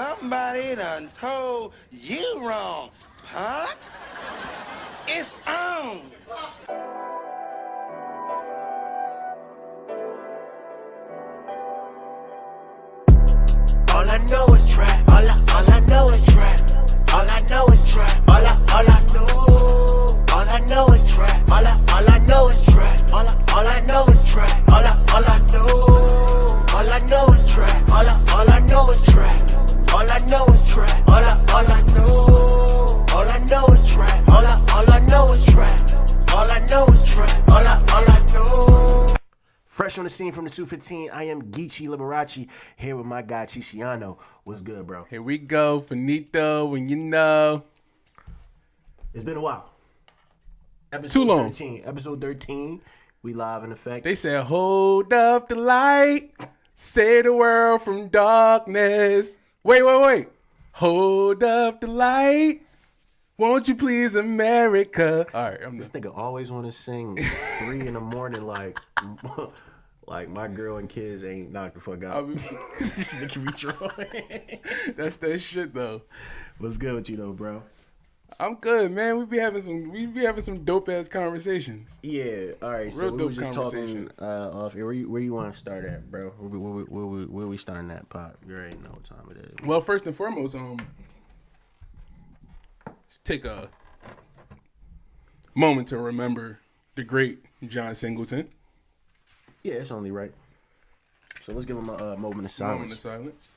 Somebody done told you wrong, punk. It's on. All I know is trap. All I know is trap. All I know is trap. All I know. All I know is trap. All I know is trap. All I know is trap. All I know. All I know is trap. All I know is trap. All I know is trap. All I know. All I know is trap. All I know is trap. All I know is trap. All I know. Fresh on the scene from the 215, I am Geechee Liberace here with my guy Chise. What's good, bro? Here we go, finito, and you know. It's been a while. Episode Too long. 13. Episode 13. We live in effect. They said, hold up the light, save the world from darkness. Wait. Hold up the light, won't you please, America? All right, This nigga always want to sing 3 in the morning like my girl and kids ain't knocked the fuck out. This nigga be trolling. That's that shit though. What's good with you though, bro? I'm good, man. We be having some dope ass conversations. Yeah, all right. So Real we dope were just talking conversations. off here. Where you want to start at, bro? Where we starting that pot? You already know what time it is. Well, first and foremost, let's take a moment to remember the great John Singleton. Yeah, it's only right. So let's give him a moment of silence. Moment of silence.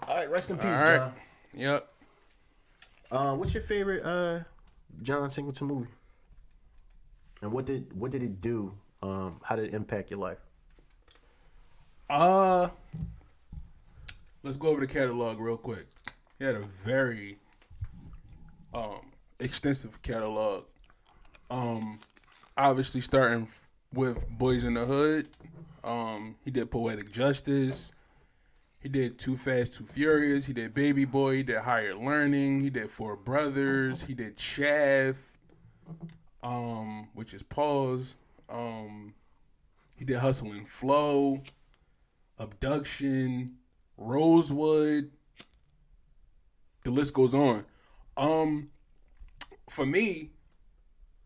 All right, rest in peace, All right. John. Yep. What's your favorite John Singleton movie? And what did it do? How did it impact your life? Let's go over the catalog real quick. He had a very extensive catalog. Obviously starting with Boys in the Hood. He did Poetic Justice. He did Too Fast, Too Furious. He did Baby Boy. He did Higher Learning. He did Four Brothers. He did Shaft, which is Pause. He did Hustle and Flow, Abduction, Rosewood. The list goes on. For me,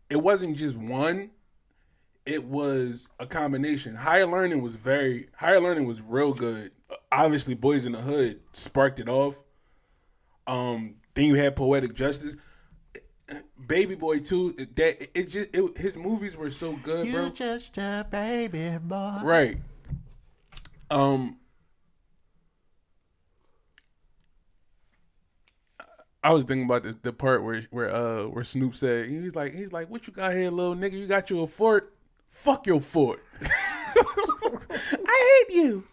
it wasn't just one. It was a combination. Higher Learning was real good. Obviously, Boys in the Hood sparked it off. Then you had Poetic Justice. Baby Boy too. His movies were so good, bro. You just a baby boy. Right. I was thinking about the part where Snoop said he's like, what you got here, little nigga? You got you a fort? Fuck your fort. I hate you.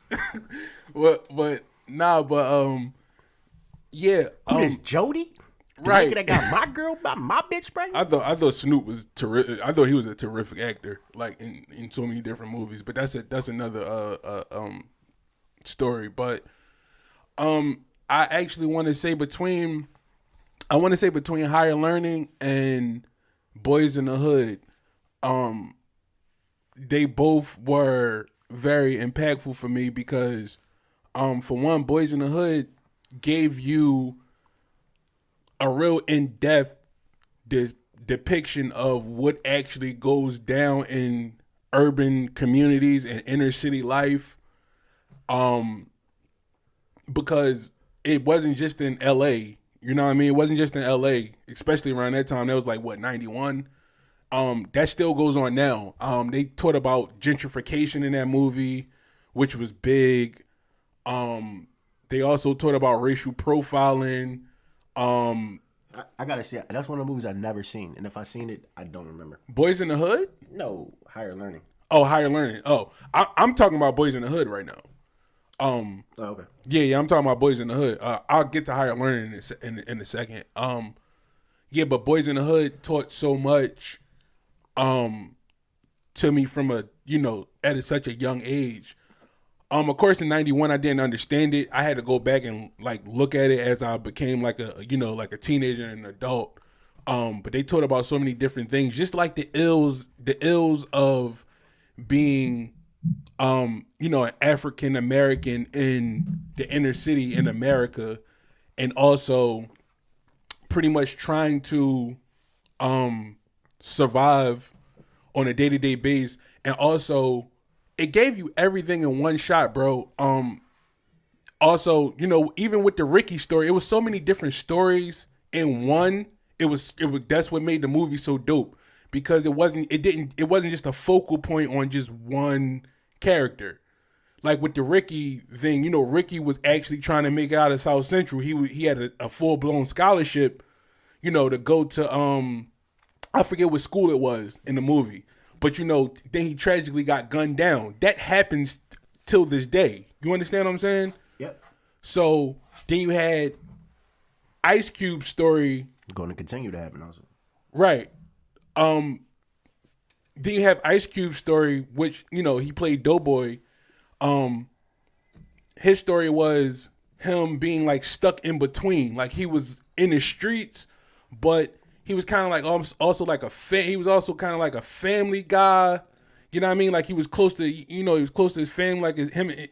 Yeah. Who is Jody? The Right. nigga that got my girl, my bitch pregnant? I thought Snoop was terrific. I thought he was a terrific actor, like in so many different movies. But that's another story. But I actually want to say between Higher Learning and Boys in the Hood, they both were very impactful for me because, for one, Boys in the Hood gave you a real in-depth depiction of what actually goes down in urban communities and inner city life. Because it wasn't just in LA, you know what I mean? It wasn't just in LA, especially around that time. That was like, 91? That still goes on now. They taught about gentrification in that movie, which was big. They also taught about racial profiling. I gotta say, that's one of the movies I've never seen. And if I seen it, I don't remember. Boys in the Hood? No, Higher Learning. Oh, Higher Learning. Oh, I'm talking about Boys in the Hood right now. Oh, okay. Yeah, I'm talking about Boys in the Hood. I'll get to Higher Learning in a second. Yeah, but Boys in the Hood taught so much to me from at such a young age. Of course, in '91, I didn't understand it. I had to go back and like look at it as I became like like a teenager and an adult. But they taught about so many different things, just like the ills of being, an African American in the inner city in America, and also pretty much trying to survive on a day-to-day basis. And also it gave you everything in one shot, bro. Also, even with the Ricky story, it was so many different stories in one. It was that's what made the movie so dope, because it wasn't just a focal point on just one character. Like with the Ricky thing, Ricky was actually trying to make it out of South Central. He had a full-blown scholarship, to go to I forget what school it was in the movie. But then he tragically got gunned down. That happens till this day. You understand what I'm saying? Yep. So then you had Ice Cube's story. Going to continue to happen also. Right. Then you have Ice Cube's story, which, he played Doughboy. His story was him being like stuck in between. Like he was in the streets, but he was kind of like also like he was also kind of like a family guy. You know what I mean? Like he was close to, he was close to his family. Like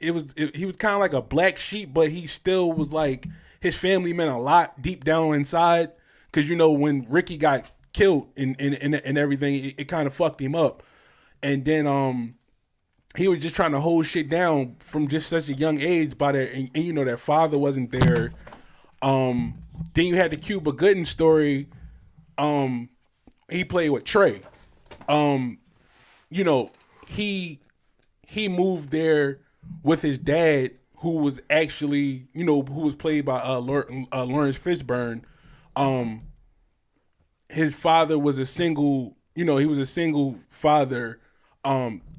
he was kind of like a black sheep, but he still was like, his family meant a lot deep down inside. Cause when Ricky got killed and everything, it kind of fucked him up. And then, he was just trying to hold shit down from just such a young age by that. And that father wasn't there. Then you had the Cuba Gooding story. He played with Trey. He moved there with his dad, who was actually, who was played by Lawrence Fishburne. His father was a single, he was a single father,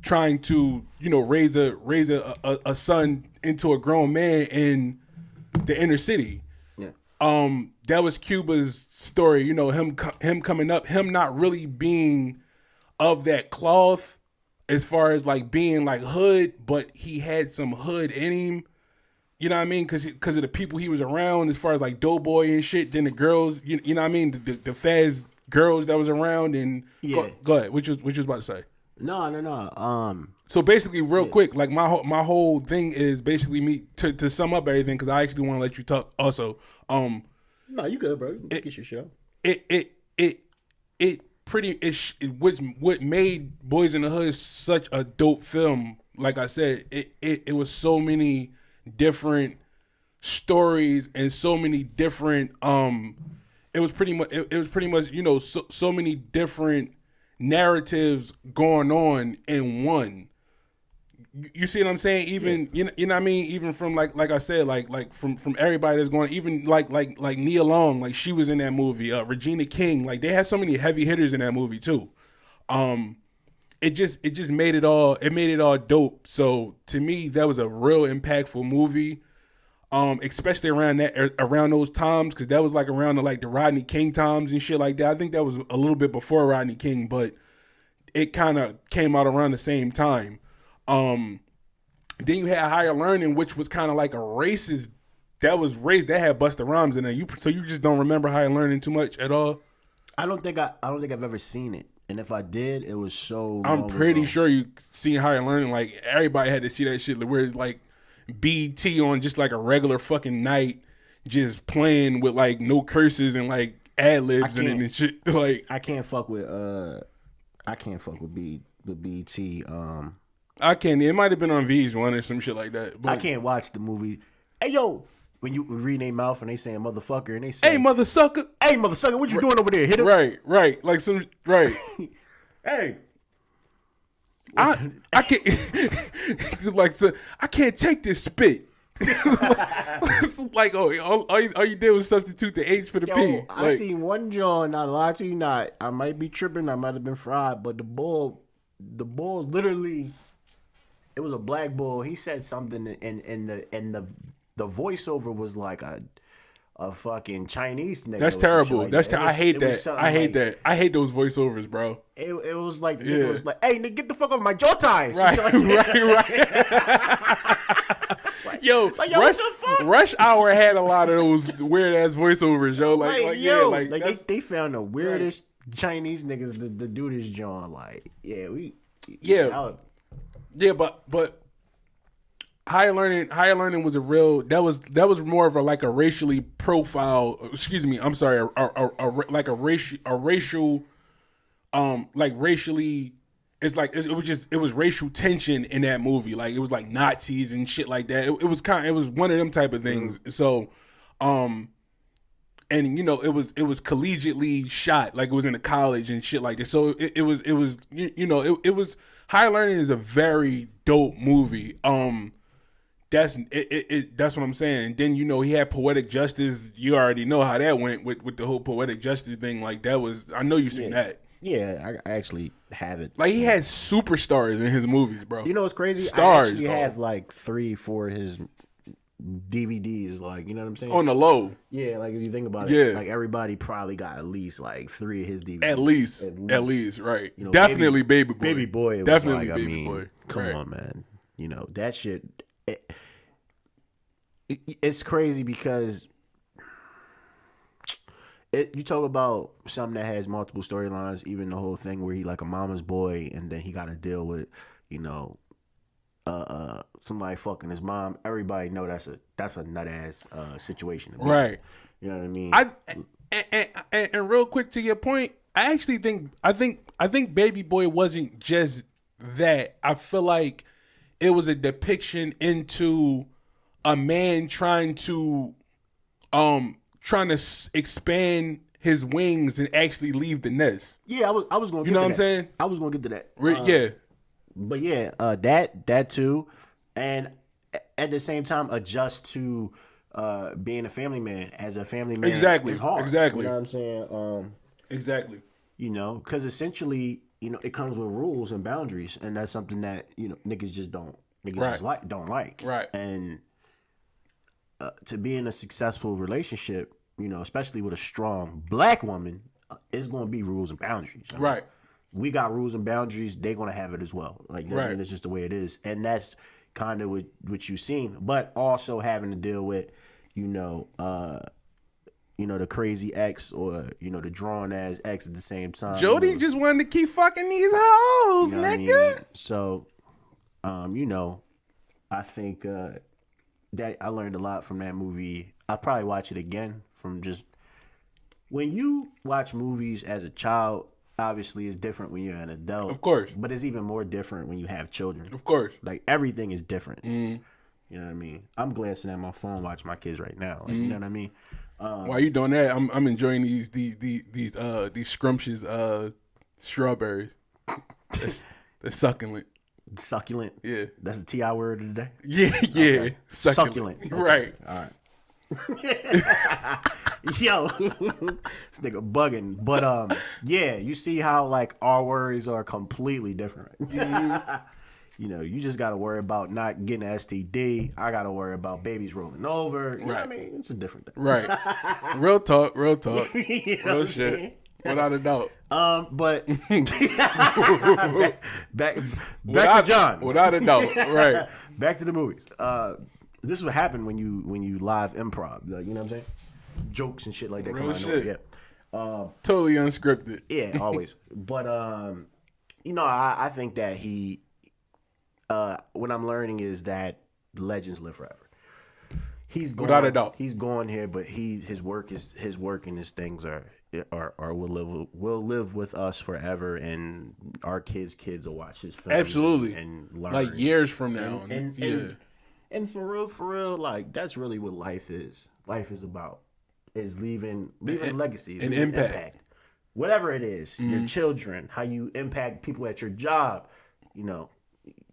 trying to, raise a son into a grown man in the inner city. Yeah. That was Cuba's story, him coming up, him not really being of that cloth as far as like being like hood, but he had some hood in him. You know what I mean? Because of the people he was around, as far as like Doughboy and shit. Then the girls, you know what I mean? The fast girls that was around. And yeah. Go ahead. What you was about to say? No. So basically, real quick, like my whole thing is basically me to sum up everything, because I actually want to let you talk also. No, you good, bro. You get your show. What made Boys in the Hood such a dope film. Like I said, it was so many different stories and so many different it was pretty much so many different narratives going on in one. You see what I'm saying? Even you know what I mean? Even from like I said, like from everybody that's going, even like Nia Long, like she was in that movie. Regina King, like they had so many heavy hitters in that movie too. It just made it all dope. So to me, that was a real impactful movie. Especially around those times, because that was like around the Rodney King times and shit like that. I think that was a little bit before Rodney King, but it kind of came out around the same time. Then you had Higher Learning, which was kind of like a racist. That was race that had Busta Rhymes in there. So you just don't remember Higher Learning too much at all? I don't think I've ever seen it, and if I did, it was so. I'm pretty sure you seen Higher Learning. Like everybody had to see that shit. Where it's like BT on just like a regular fucking night, just playing with like no curses and like ad libs and shit. Like I can't fuck with BT. I can't. It might have been on VH1 or some shit like that. But I can't watch the movie. Hey yo, when you read their mouth and they saying motherfucker and they say, "Hey mother sucker, what you doing over there? Hit him." Right, like some right. Hey. I can't like so, I can't take this spit. Like all you did was substitute the H for the P. I seen one John. Not lie to you, not. I might be tripping. I might have been fried, but the bull literally, it was a black bull. He said something, and the voiceover was like a a fucking Chinese nigga. That's terrible. I hate that. I hate that. I hate those voiceovers, bro. It was like the nigga was like, "Hey, nigga, get the fuck off my jaw ties." Right, right. Yo, what the fuck? Rush Hour had a lot of those weird ass voiceovers, yo. They found the weirdest Chinese niggas to do this, John. Like, but Higher Learning was a real. That was more of a like a racially profile. Excuse me, I'm sorry. Like a racial, like racially. It's like it was racial tension in that movie. Like it was like Nazis and shit like that. It was one of them type of things. So, and you know it was collegiately shot. Like it was in a college and shit like that. So it was Higher Learning is a very dope movie. That's what I'm saying. And then he had Poetic Justice. You already know how that went with the whole Poetic Justice thing. Like that was, I know you've seen that. Yeah, I actually have it. Like he had superstars in his movies, bro. You know what's crazy? Stars. I actually have like 3-4 of his DVDs. Like, you know what I'm saying? On the low. Yeah, like if you think about it, like everybody probably got at least like 3 of his DVDs. At least, right? Definitely Baby Boy. Baby Boy. Definitely like, Baby Boy. Come on, man. That shit. It's crazy because you talk about something that has multiple storylines, even the whole thing where he like a mama's boy and then he got to deal with, somebody fucking his mom. Everybody know that's a nut ass situation. Right. You know what I mean? And real quick to your point, I actually think Baby Boy wasn't just that. I feel like it was a depiction into a man trying to expand his wings and actually leave the nest. Yeah, I was going to get to that. You know what I'm saying? I was going to get to that. Yeah. But yeah, that too. And at the same time, adjust to being a family man. As a family man, exactly. Is hard. Exactly. You know what I'm saying? Exactly. Because essentially, it comes with rules and boundaries, and that's something that niggas just don't like. Right. And to be in a successful relationship, especially with a strong black woman, it's going to be rules and boundaries. Right. We got rules and boundaries. They're going to have it as well. Like, right. I mean, it's just the way it is. And that's kind of what you've seen. But also having to deal with, the crazy ex or, the drawn ass ex at the same time. Jody just wanted to keep fucking these hoes, nigga. I mean? So, I think that I learned a lot from that movie. I'll probably watch it again from just when you watch movies as a child. Obviously, it's different when you're an adult, of course. But it's even more different when you have children, of course. Like everything is different. You know what I mean? I'm glancing at my phone, watching my kids right now. Like, you know what I mean? While you doing that, I'm enjoying these scrumptious strawberries. They're succulent. Succulent. Yeah, that's the TI word of the day. Yeah, okay. Succulent. Okay. Right. All right. Yo, this nigga bugging. But yeah, you see how like our worries are completely different. You just gotta worry about not getting an STD. I gotta worry about babies rolling over. You know what I mean? It's a different thing. Right. Real talk. Real shit. Saying? Without a doubt. But back to John. Without a doubt. Right. Back to the movies. This is what happened when you live improv. Like, you know what I'm saying? Jokes and shit like that. Real shit. Yeah. Totally unscripted. Yeah, always. But I think that he what I'm learning is that legends live forever. He's gone, without a doubt. He's gone here, but his work and his things will live with us forever, and our kids will watch his films. Absolutely. And learn. Like years from now. And for real, like that's really what life is. Life is about leaving a legacy, an impact. Whatever it is, your children, how you impact people at your job,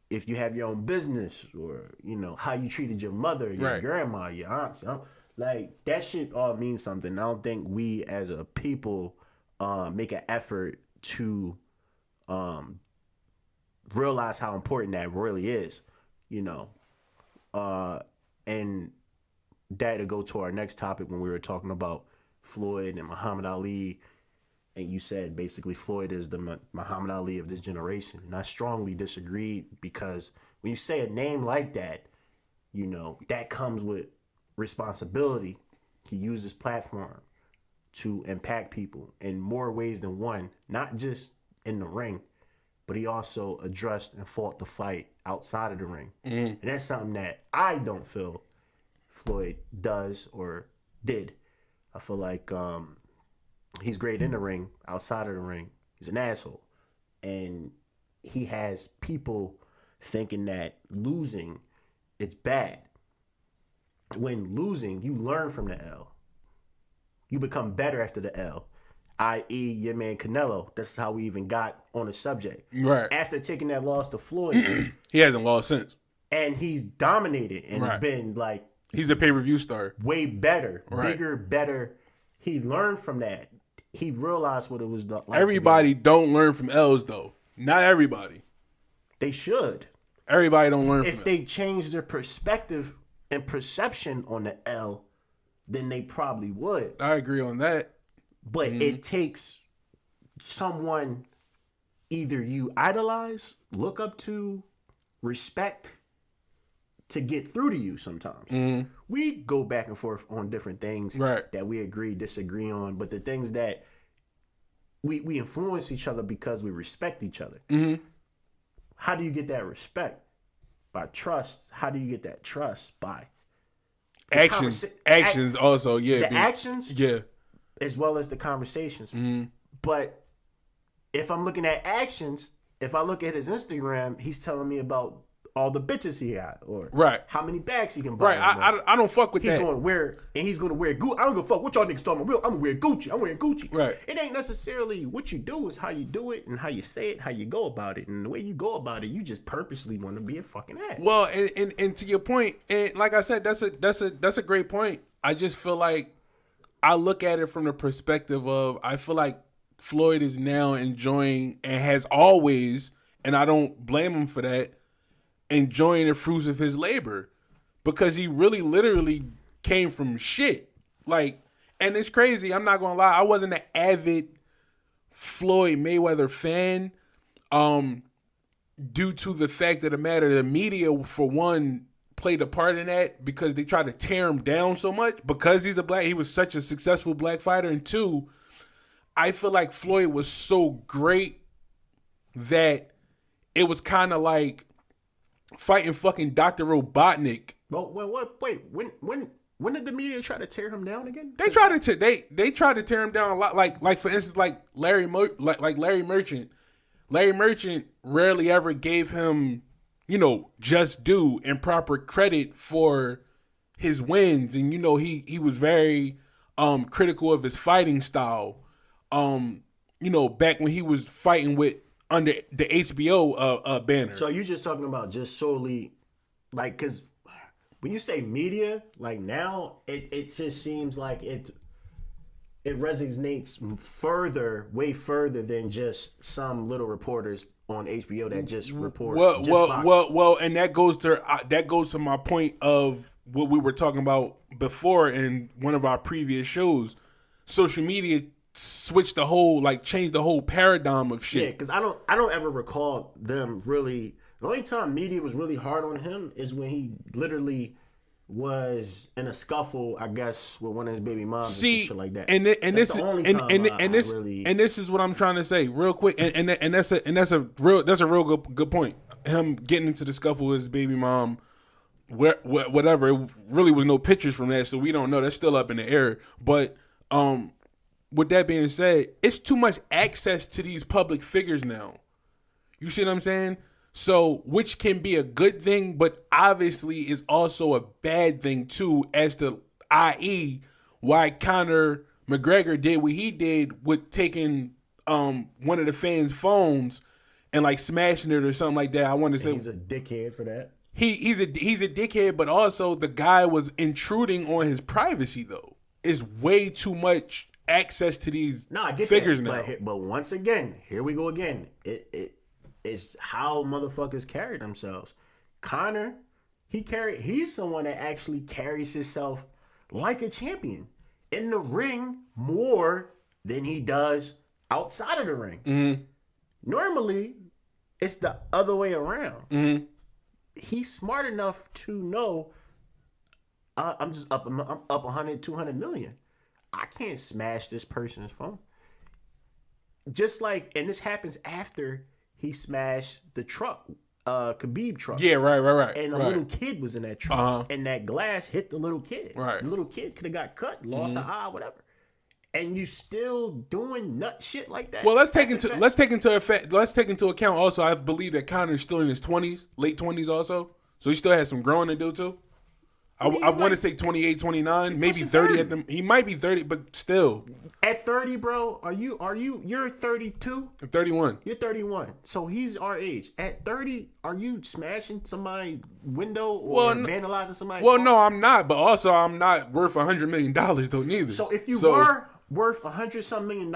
if you have your own business, or how you treated your mother, your grandma, your aunts, like that shit all means something. I don't think we as a people make an effort to realize how important that really is, and to go to our next topic when we were talking about Floyd and Muhammad Ali. And you said basically Floyd is the Muhammad Ali of this generation. And I strongly disagree because when you say a name like that, you know, that comes with responsibility. He used his platform to impact people in more ways than one, not just in the ring, but he also addressed and fought the fight outside of the ring. And that's something that I don't feel Floyd does or did. I feel like he's great in the ring. Outside of the ring, he's an asshole. And he has people thinking that losing, it's bad. When losing, you learn from the L. You become better after the L. I.e. your man Canelo. That's how we even got on the subject. Right. After taking that loss to Floyd. He hasn't lost since. And he's dominated and been like... He's a pay-per-view star. Way better. Bigger, better. He learned from that. He realized what it was like. Everybody don't learn from L's, though. Not everybody. They should. Everybody don't learn from If they change their perspective and perception on the L, then they probably would. I agree on that. But it takes someone either you idolize, look up to, respect to get through to you sometimes. We go back and forth on different things that we agree, disagree on, but the things that we influence each other because we respect each other. How do you get that respect? By trust. How do you get that trust? By actions also, yeah. The actions, yeah, as well as the conversations. But if I'm looking at actions, if I look at his Instagram, he's telling me about all the bitches he got, or how many bags he can buy. I don't fuck with that. He's gonna wear Gucci. I don't give a fuck what y'all niggas talking about. I'm gonna wear Gucci. I'm wearing Gucci. Right. It ain't necessarily what you do, is how you do it and how you say it, how you go about it. And the way you go about it, you just purposely want to be a fucking ass. Well, and to your point, and like I said, that's a great point. I just feel like I look at it from the perspective of, I feel like Floyd is now enjoying, and has always, and I don't blame him for that, enjoying the fruits of his labor, because he really literally came from shit. Like, and it's crazy, I'm not gonna lie, I wasn't an avid Floyd Mayweather fan, due to the fact of the matter, the media, for one, played a part in that because they tried to tear him down so much because he was such a successful black fighter. And two, I feel like Floyd was so great that it was kind of like fighting fucking Dr. Robotnik. Well, wait, when did the media try to tear him down again? They tried to tear him down a lot. Like for instance, like Larry Merchant. Larry Merchant rarely ever gave him, just due and proper credit for his wins, and he was very critical of his fighting style. Back when he was fighting with under the HBO banner. So you just talking about just solely, like, because when you say media, like now, it just seems like it resonates way further than just some little reporters on HBO that just report. Well, and that goes to my point of what we were talking about before in one of our previous shows. Social media switched changed the whole paradigm of shit. Yeah, because I don't ever recall them really. The only time media was really hard on him is when he literally was in a scuffle, I guess, with one of his baby moms and shit like that. And this is what I'm trying to say real quick. And that's a real good point. Him getting into the scuffle with his baby mom, whatever. It really was no pictures from that, so we don't know. That's still up in the air. But with that being said, it's too much access to these public figures now. You see what I'm saying? So, which can be a good thing, but obviously is also a bad thing too, as to i.e. why Conor McGregor did what he did with taking one of the fans' phones and like smashing it or something like that. I want to say he's a dickhead for that. He's a dickhead, but also the guy was intruding on his privacy though. It's way too much access to these figures now. But once again, here we go again. It's how motherfuckers carry themselves. Conor, he's someone that actually carries himself like a champion in the ring more than he does outside of the ring. Mm-hmm. Normally, it's the other way around. Mm-hmm. He's smart enough to know I'm up 100, 200 million. I can't smash this person's phone. Just like, and this happens after he smashed the truck, Khabib truck. Yeah, right. And a little kid was in that truck, and that glass hit the little kid. Right. The little kid could have got cut, lost an eye, whatever. And you still doing nut shit like that. Well, let's take into account also. I believe that Connor's still in his 20s, late 20s also. So he still has some growing to do too. I want to say 28, 29, maybe 30 at them. He might be 30, but still. At 30, bro, you're 32? I'm 31. You're 31. So he's our age. At 30, are you smashing somebody's window or vandalizing somebody's car? No, I'm not. But also, I'm not worth $100 million though, neither. So if you were worth $100-some million,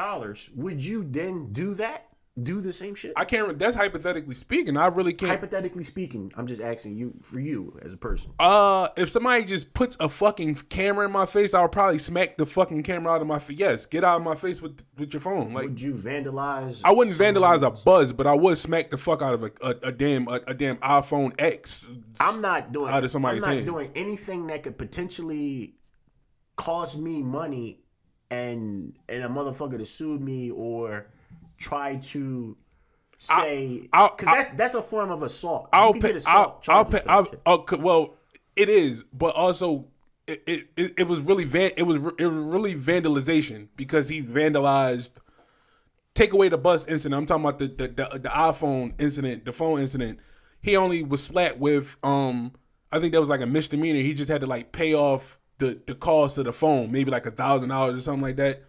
would you then do that? Do the same shit? I can't. That's hypothetically speaking. I really can't. Hypothetically speaking, I'm just asking you for you as a person. If somebody just puts a fucking camera in my face, I'll probably smack the fucking camera out of my face. Yes, get out of my face with your phone. Like, would you vandalize? I wouldn't vandalize a buzz, but I would smack the fuck out of a damn iPhone X. I'm not doing out of somebody's hand. Doing anything that could potentially cost me money and a motherfucker to sue me or try to say, because that's a form of assault. Well, it is, but also it was really vandalization because he vandalized. Take away the bus incident. I'm talking about the iPhone incident, the phone incident. He only was slapped with I think that was like a misdemeanor. He just had to like pay off the cost of the phone, maybe like $1,000 or something like that.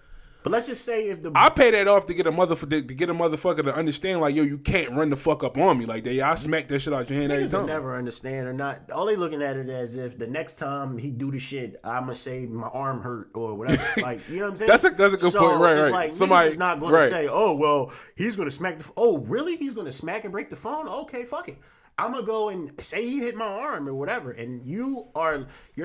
But let's just say if I pay that off to get a motherfucker to understand, like, yo, you can't run the fuck up on me like that. Yeah, I smack that shit out your hand every time. Never understand or not. All they looking at it as if the next time he do the shit, I'ma say my arm hurt or whatever. Like, you know what I'm saying? That's a good point, right? It's like somebody's not going to say, oh well, he's going to smack the. Oh really? He's going to smack and break the phone? Okay, fuck it. I'm gonna go and say he hit my arm or whatever, and your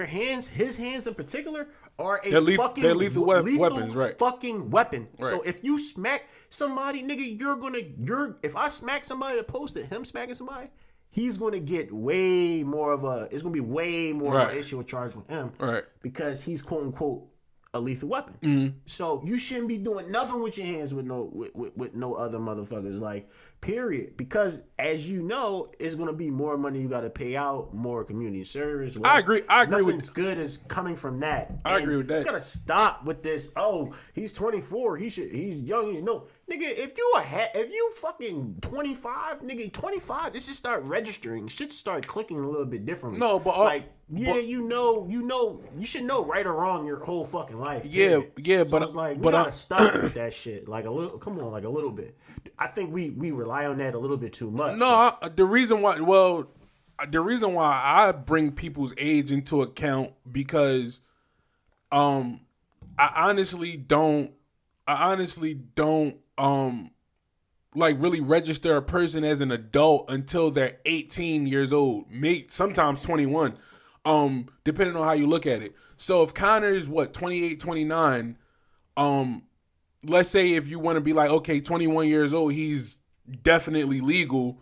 hands, his hands in particular, are they're lethal weapons, right? Fucking weapon. Right. So if you smack somebody, nigga, if I smack somebody to post it, him smacking somebody, he's gonna get way more of a. It's gonna be way more of an issue or charge with him, right? Because he's quote unquote a lethal weapon. Mm-hmm. So you shouldn't be doing nothing with your hands with no other motherfuckers, like, period. Because as you know, it's gonna be more money you gotta pay out, more community service. I agree Nothing's good is coming from that. I agree with that. You gotta stop with this. Oh, he's 24. He's young. Nigga, if you fucking 25, nigga, 25, it should start registering. Shit start clicking a little bit differently. No, but you should know right or wrong your whole fucking life. Yeah, so but it's like we gotta stop with that shit. Like a little, come on, like a little bit. I think we rely on that a little bit too much. No, the reason why I bring people's age into account because, I honestly don't like really register a person as an adult until they're 18 years old, sometimes 21, depending on how you look at it. So if Connor's 28, 29, let's say if you want to be like, okay, 21 years old, he's definitely legal.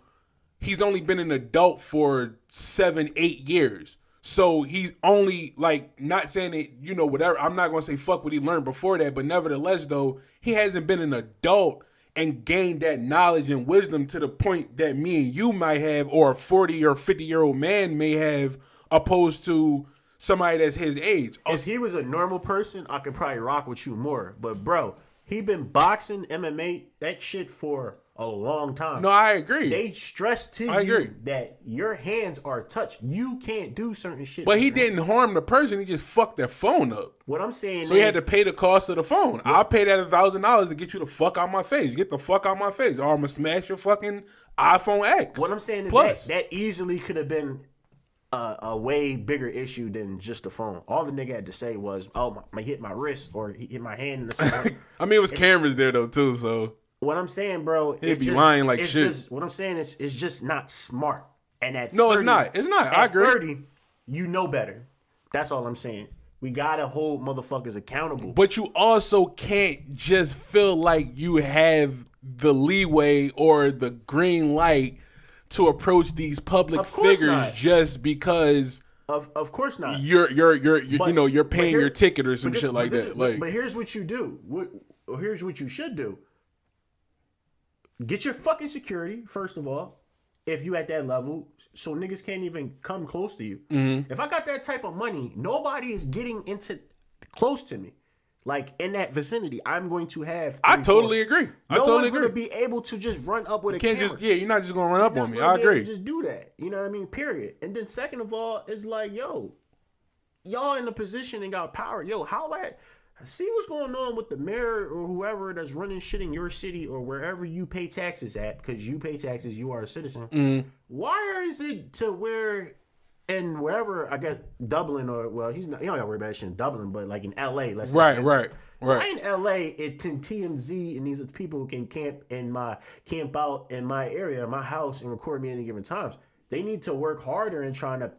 He's only been an adult for 7-8 years. So he's only, like, not saying that, whatever. I'm not going to say fuck what he learned before that, but nevertheless, though, he hasn't been an adult and gained that knowledge and wisdom to the point that me and you might have, or a 40 or 50-year-old man may have, opposed to somebody that's his age. If he was a normal person, I could probably rock with you more. But, bro, he been boxing, MMA, that shit for a long time. No, I agree. They stress to you that your hands are touched. You can't do certain shit. But he didn't harm the person. He just fucked their phone up. What I'm saying so he had to pay the cost of the phone. I'll pay that $1,000 to get you the fuck out my face. Get the fuck out my face, or I'm gonna smash your fucking iPhone X. What I'm saying is that easily could have been a way bigger issue than just the phone. All the nigga had to say was, "Oh, he hit my wrist or he hit my hand in the side." I mean, it was cameras there though too, so. What I'm saying, bro, he'd be lying like shit. What I'm saying is, it's just not smart. And at 30, it's not. It's not. I agree. 30, you know better. That's all I'm saying. We gotta hold motherfuckers accountable. But you also can't just feel like you have the leeway or the green light to approach these public figures not. just because of course not. You're paying your ticket or some shit like that. But here's what you do. Here's what you should do. Get your fucking security, first of all, if you at that level, so niggas can't even come close to you. If I got that type of money, nobody is getting into close to me. Like in that vicinity, I'm going to have. I totally agree. No one's going to be able to just run up with a camera. You're not just going to run up on me. I agree. Just do that. You know what I mean? Period. And then second of all, it's like, yo, y'all in a position and got power. Yo, holla at. See what's going on with the mayor or whoever that's running shit in your city or wherever you pay taxes at, because you pay taxes, you are a citizen. Why is it to where, and wherever, I guess Dublin or, well, he's not, you don't got to worry about that shit in Dublin, but like in LA, let's say. Right. Why in LA, it's in TMZ and these people who can camp out in my area, my house, and record me at any given times. They need to work harder in trying to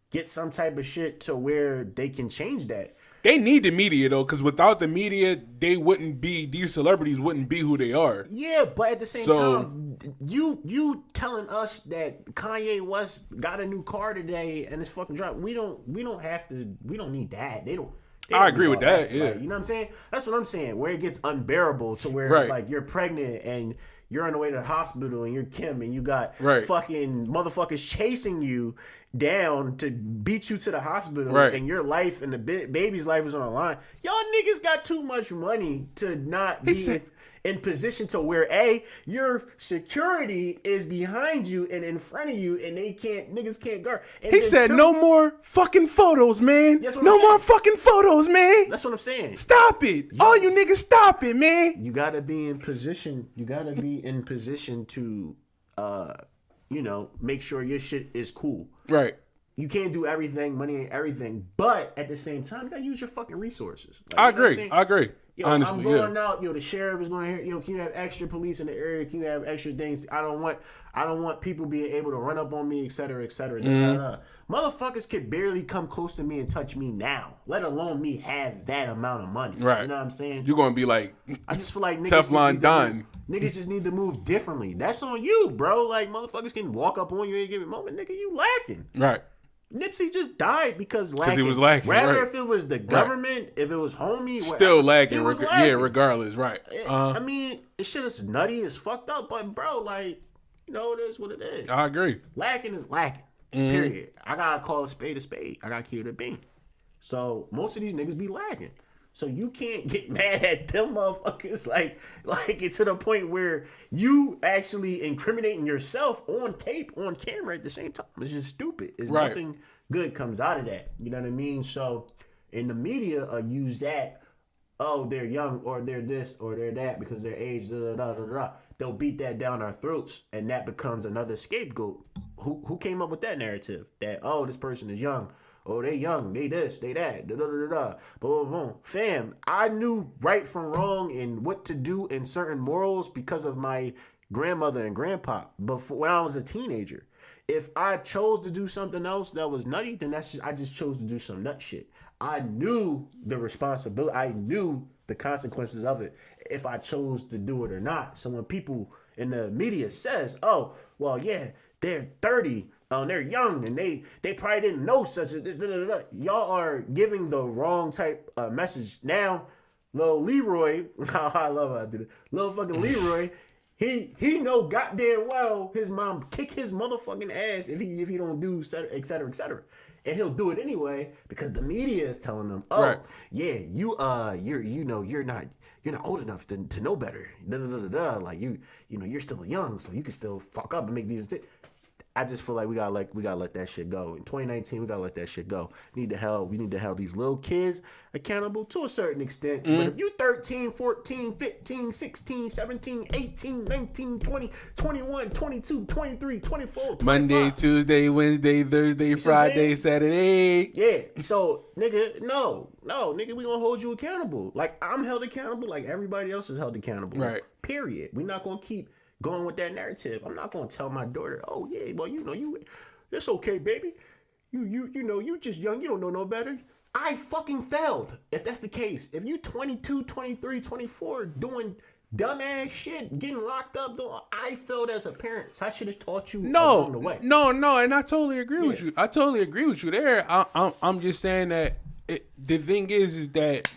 get some type of shit to where they can change that. They need the media though, because without the media, these celebrities wouldn't be who they are. Yeah, but at the same time, you telling us that Kanye West got a new car today and it's fucking drop. We don't need that. They don't I agree with that. Yeah, like, you know what I'm saying? That's what I'm saying. Where it gets unbearable to where it's like you're pregnant and you're on the way to the hospital and you're Kim and you got fucking motherfuckers chasing you down to beat you to the hospital and your life and the baby's life is on the line. Y'all niggas got too much money to not be in position to where your security is behind you and in front of you and niggas can't guard. And he said no more fucking photos, man. No more fucking photos, man. That's what I'm saying. Stop it. All you niggas stop it, man. You gotta be in position. You gotta be in position to make sure your shit is cool. Right. You can't do everything, money ain't everything, but at the same time, you gotta use your fucking resources. Like, I agree. Honestly, I'm going out. The sheriff is going to hear. Can you have extra police in the area? Can you have extra things? I don't want people being able to run up on me, et cetera, et cetera. Motherfuckers could barely come close to me and touch me now, let alone me have that amount of money. Right. You know what I'm saying? You're gonna be like, I just feel like niggas Teflon Don. Niggas just need to move differently. That's on you, bro. Like motherfuckers can walk up on you at a given moment, nigga. You lacking. Right. Nipsey just died because he was lacking. Rather if it was the government, if it was homie, still lacking. Yeah, regardless, right? I mean, this shit is nutty, it's fucked up, but bro, like, it is what it is. I agree. Lacking is lacking. Period. I gotta call a spade a spade. I gotta keep it a bean. So most of these niggas be lacking. So you can't get mad at them motherfuckers like it's to the point where you actually incriminating yourself on tape, on camera at the same time. It's just stupid. It's nothing good comes out of that. You know what I mean? So in the media, use that. Oh, they're young or they're this or they're that because their age. They'll beat that down our throats, and that becomes another scapegoat. Who came up with that narrative? That this person is young. Oh, they young, they this, they that, boom. Fam, I knew right from wrong and what to do in certain morals because of my grandmother and grandpa. But when I was a teenager, if I chose to do something else that was nutty, then I just chose to do some nut shit. I knew the responsibility. I knew the consequences of it if I chose to do it or not. So when people in the media says, "Oh, well, yeah, they're 30." They're young and they probably didn't know such a this. Y'all are giving the wrong type of message. Now, little Leroy, I love how I did it. Little fucking Leroy, he know goddamn well his mom kick his motherfucking ass if he don't do et cetera, et cetera. And he'll do it anyway because the media is telling him, yeah, you're not old enough to know better. Like you're still young, so you can still fuck up and make these. I just feel like we gotta let that shit go. In 2019, we gotta let that shit go. We need to hold these little kids accountable to a certain extent. But if you 13, 14, 15, 16, 17, 18, 19, 20, 21, 22, 23, 24, 25. Monday, Tuesday, Wednesday, Thursday, Friday, Saturday. Yeah. So, nigga, no, nigga, we gonna hold you accountable. Like I'm held accountable, like everybody else is held accountable. Right. Period. We're not gonna keep going with that narrative. I'm not gonna tell my daughter, oh yeah, well you it's okay, baby. You just young, you don't know no better. I fucking failed. If that's the case, if you 22, 23, 24 doing dumbass shit, getting locked up, I failed as a parent. So I should have taught you along the way. No, and I totally agree with you. I totally agree with you there. I'm just saying that the thing is that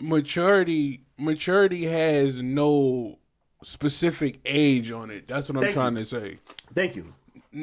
maturity has no specific age on it. That's what I'm trying to say. Thank you.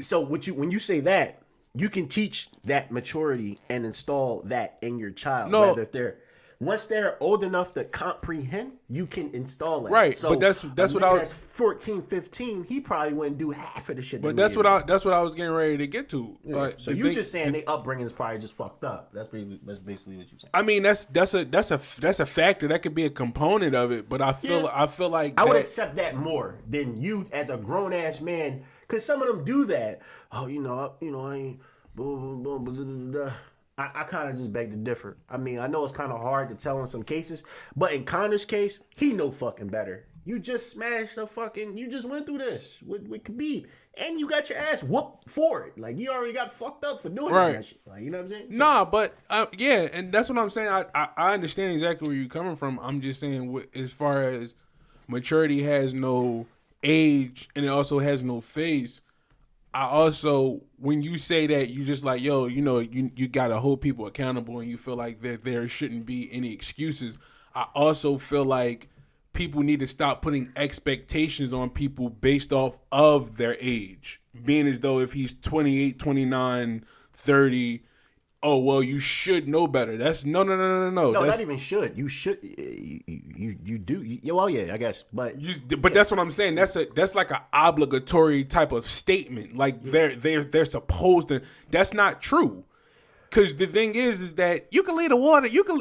So when you say that, you can teach that maturity and install that in your child. No. Whether if once they're old enough to comprehend, you can install it. Right. So but that's what I was. That's 14, 15. He probably wouldn't do half of the shit. But that's what I was getting ready to get to. Yeah. So you just saying their upbringing is probably just fucked up. That's basically what you're saying. I mean, that's a factor. That could be a component of it. But I feel like I would accept that more than you as a grown ass man, because some of them do that. Oh, I ain't. Boom, boom, boom, blah, blah, blah. I kind of just beg to differ. I mean, I know it's kind of hard to tell in some cases, but in Connor's case, he know fucking better. You just smashed you just went through this with Khabib, and you got your ass whooped for it. Like, you already got fucked up for doing that shit. Like, you know what I'm saying? So, nah, but yeah, and that's what I'm saying. I understand exactly where you're coming from. I'm just saying, as far as maturity has no age and it also has no face. I also, when you say that, you just like, yo, you got to hold people accountable and you feel like that there shouldn't be any excuses. I also feel like people need to stop putting expectations on people based off of their age. Being as though if he's 28, 29, 30, oh, well, you should know better. That's no. No, that's not even should. You should. You do. Well, yeah, I guess. But that's what I'm saying. That's like an obligatory type of statement. Like they're supposed to. That's not true. Because the thing is that you can lead a water. You can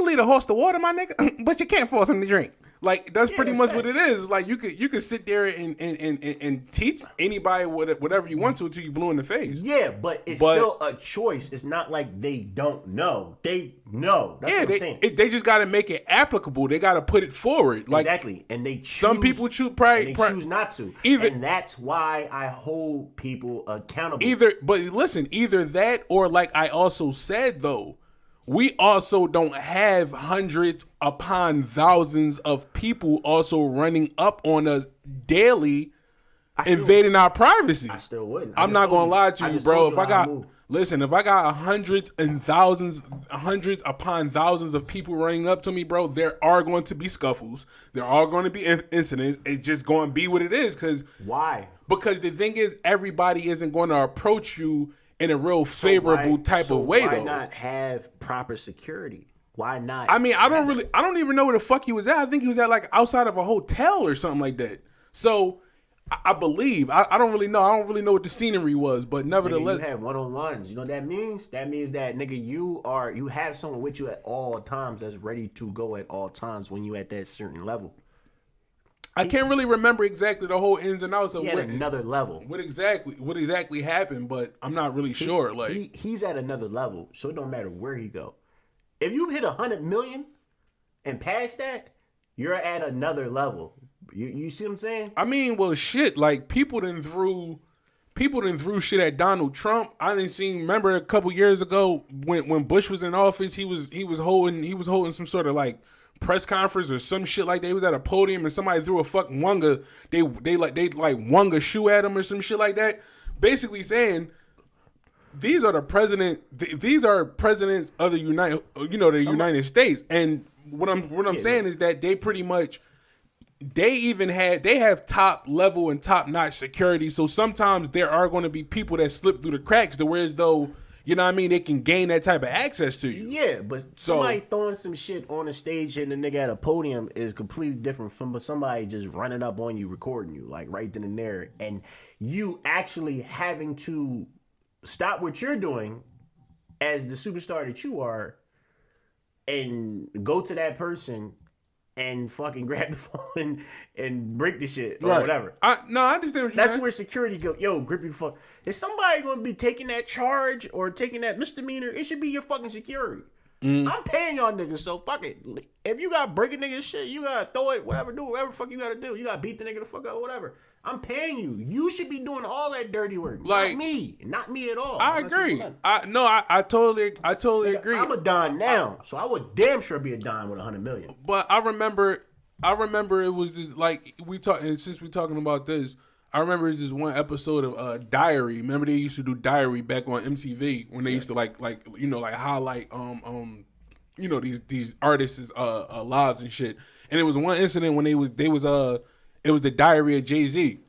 lead a horse to water, my nigga, but you can't force him to drink. Like that's pretty much what it is. Like you could sit there and teach anybody whatever you want to until you blue in the face. Yeah, but it's still a choice. It's not like they don't know. They know. That's what I'm saying. They just got to make it applicable. They got to put it forward. Like, exactly. And they choose. Some people choose choose not to. And that's why I hold people accountable. But listen, either that or like I also said though. We also don't have hundreds upon thousands of people also running up on us daily, invading our privacy. I still wouldn't. I'm not gonna lie to you, bro. If I got hundreds upon thousands of people running up to me, bro, there are going to be scuffles. There are going to be incidents. It's just going to be what it is. Why? Because the thing is, everybody isn't going to approach you in a real favorable type of way, though. Why not have proper security? Why not? I mean, I don't even know where the fuck he was at. I think he was at like outside of a hotel or something like that. So I believe. I don't really know. I don't really know what the scenery was, but nevertheless, nigga, you have one-on-ones. You know what that means? That means that nigga, you have someone with you at all times that's ready to go at all times when you at that certain level. I can't really remember exactly the whole ins and outs of another level. What exactly happened, but I'm not really sure. Like he's at another level, so it don't matter where he go. If you hit 100 million and past that, you're at another level. You see what I'm saying? I mean, well, shit. Like people done threw shit at Donald Trump. I didn't see. Remember a couple years ago when Bush was in office, he was holding some sort of like press conference or some shit like that. He was at a podium and somebody threw a fucking wonga. They wonga shoe at him or some shit like that. Basically saying these are presidents of the United States. And what I'm saying is that they pretty much they have top level and top notch security. So sometimes there are going to be people that slip through the cracks to where as though, you know what I mean, they can gain that type of access to you. Yeah, but somebody throwing some shit on a stage and the nigga at a podium is completely different from somebody just running up on you, recording you, like right then and there. And you actually having to stop what you're doing as the superstar that you are and go to that person and fucking grab the phone and break the shit or whatever. I understand what you're saying. That's where security go. Yo, grip your fuck. Is somebody going to be taking that charge or taking that misdemeanor? It should be your fucking security. I'm paying y'all niggas, so fuck it. If you gotta break a nigga's shit, you gotta throw it, whatever, do whatever the fuck you gotta do. You gotta beat the nigga the fuck up, whatever. I'm paying you. You should be doing all that dirty work. Like, not me at all. I agree. I totally agree. I'm a Don now, so I would damn sure be a Don with 100 million. But I remember it was just like and since we talking about this, I remember it's just one episode of Diary. Remember they used to do Diary back on MTV when they used to like highlight these artists' lives and shit. And it was one incident when it was the Diary of Jay-Z.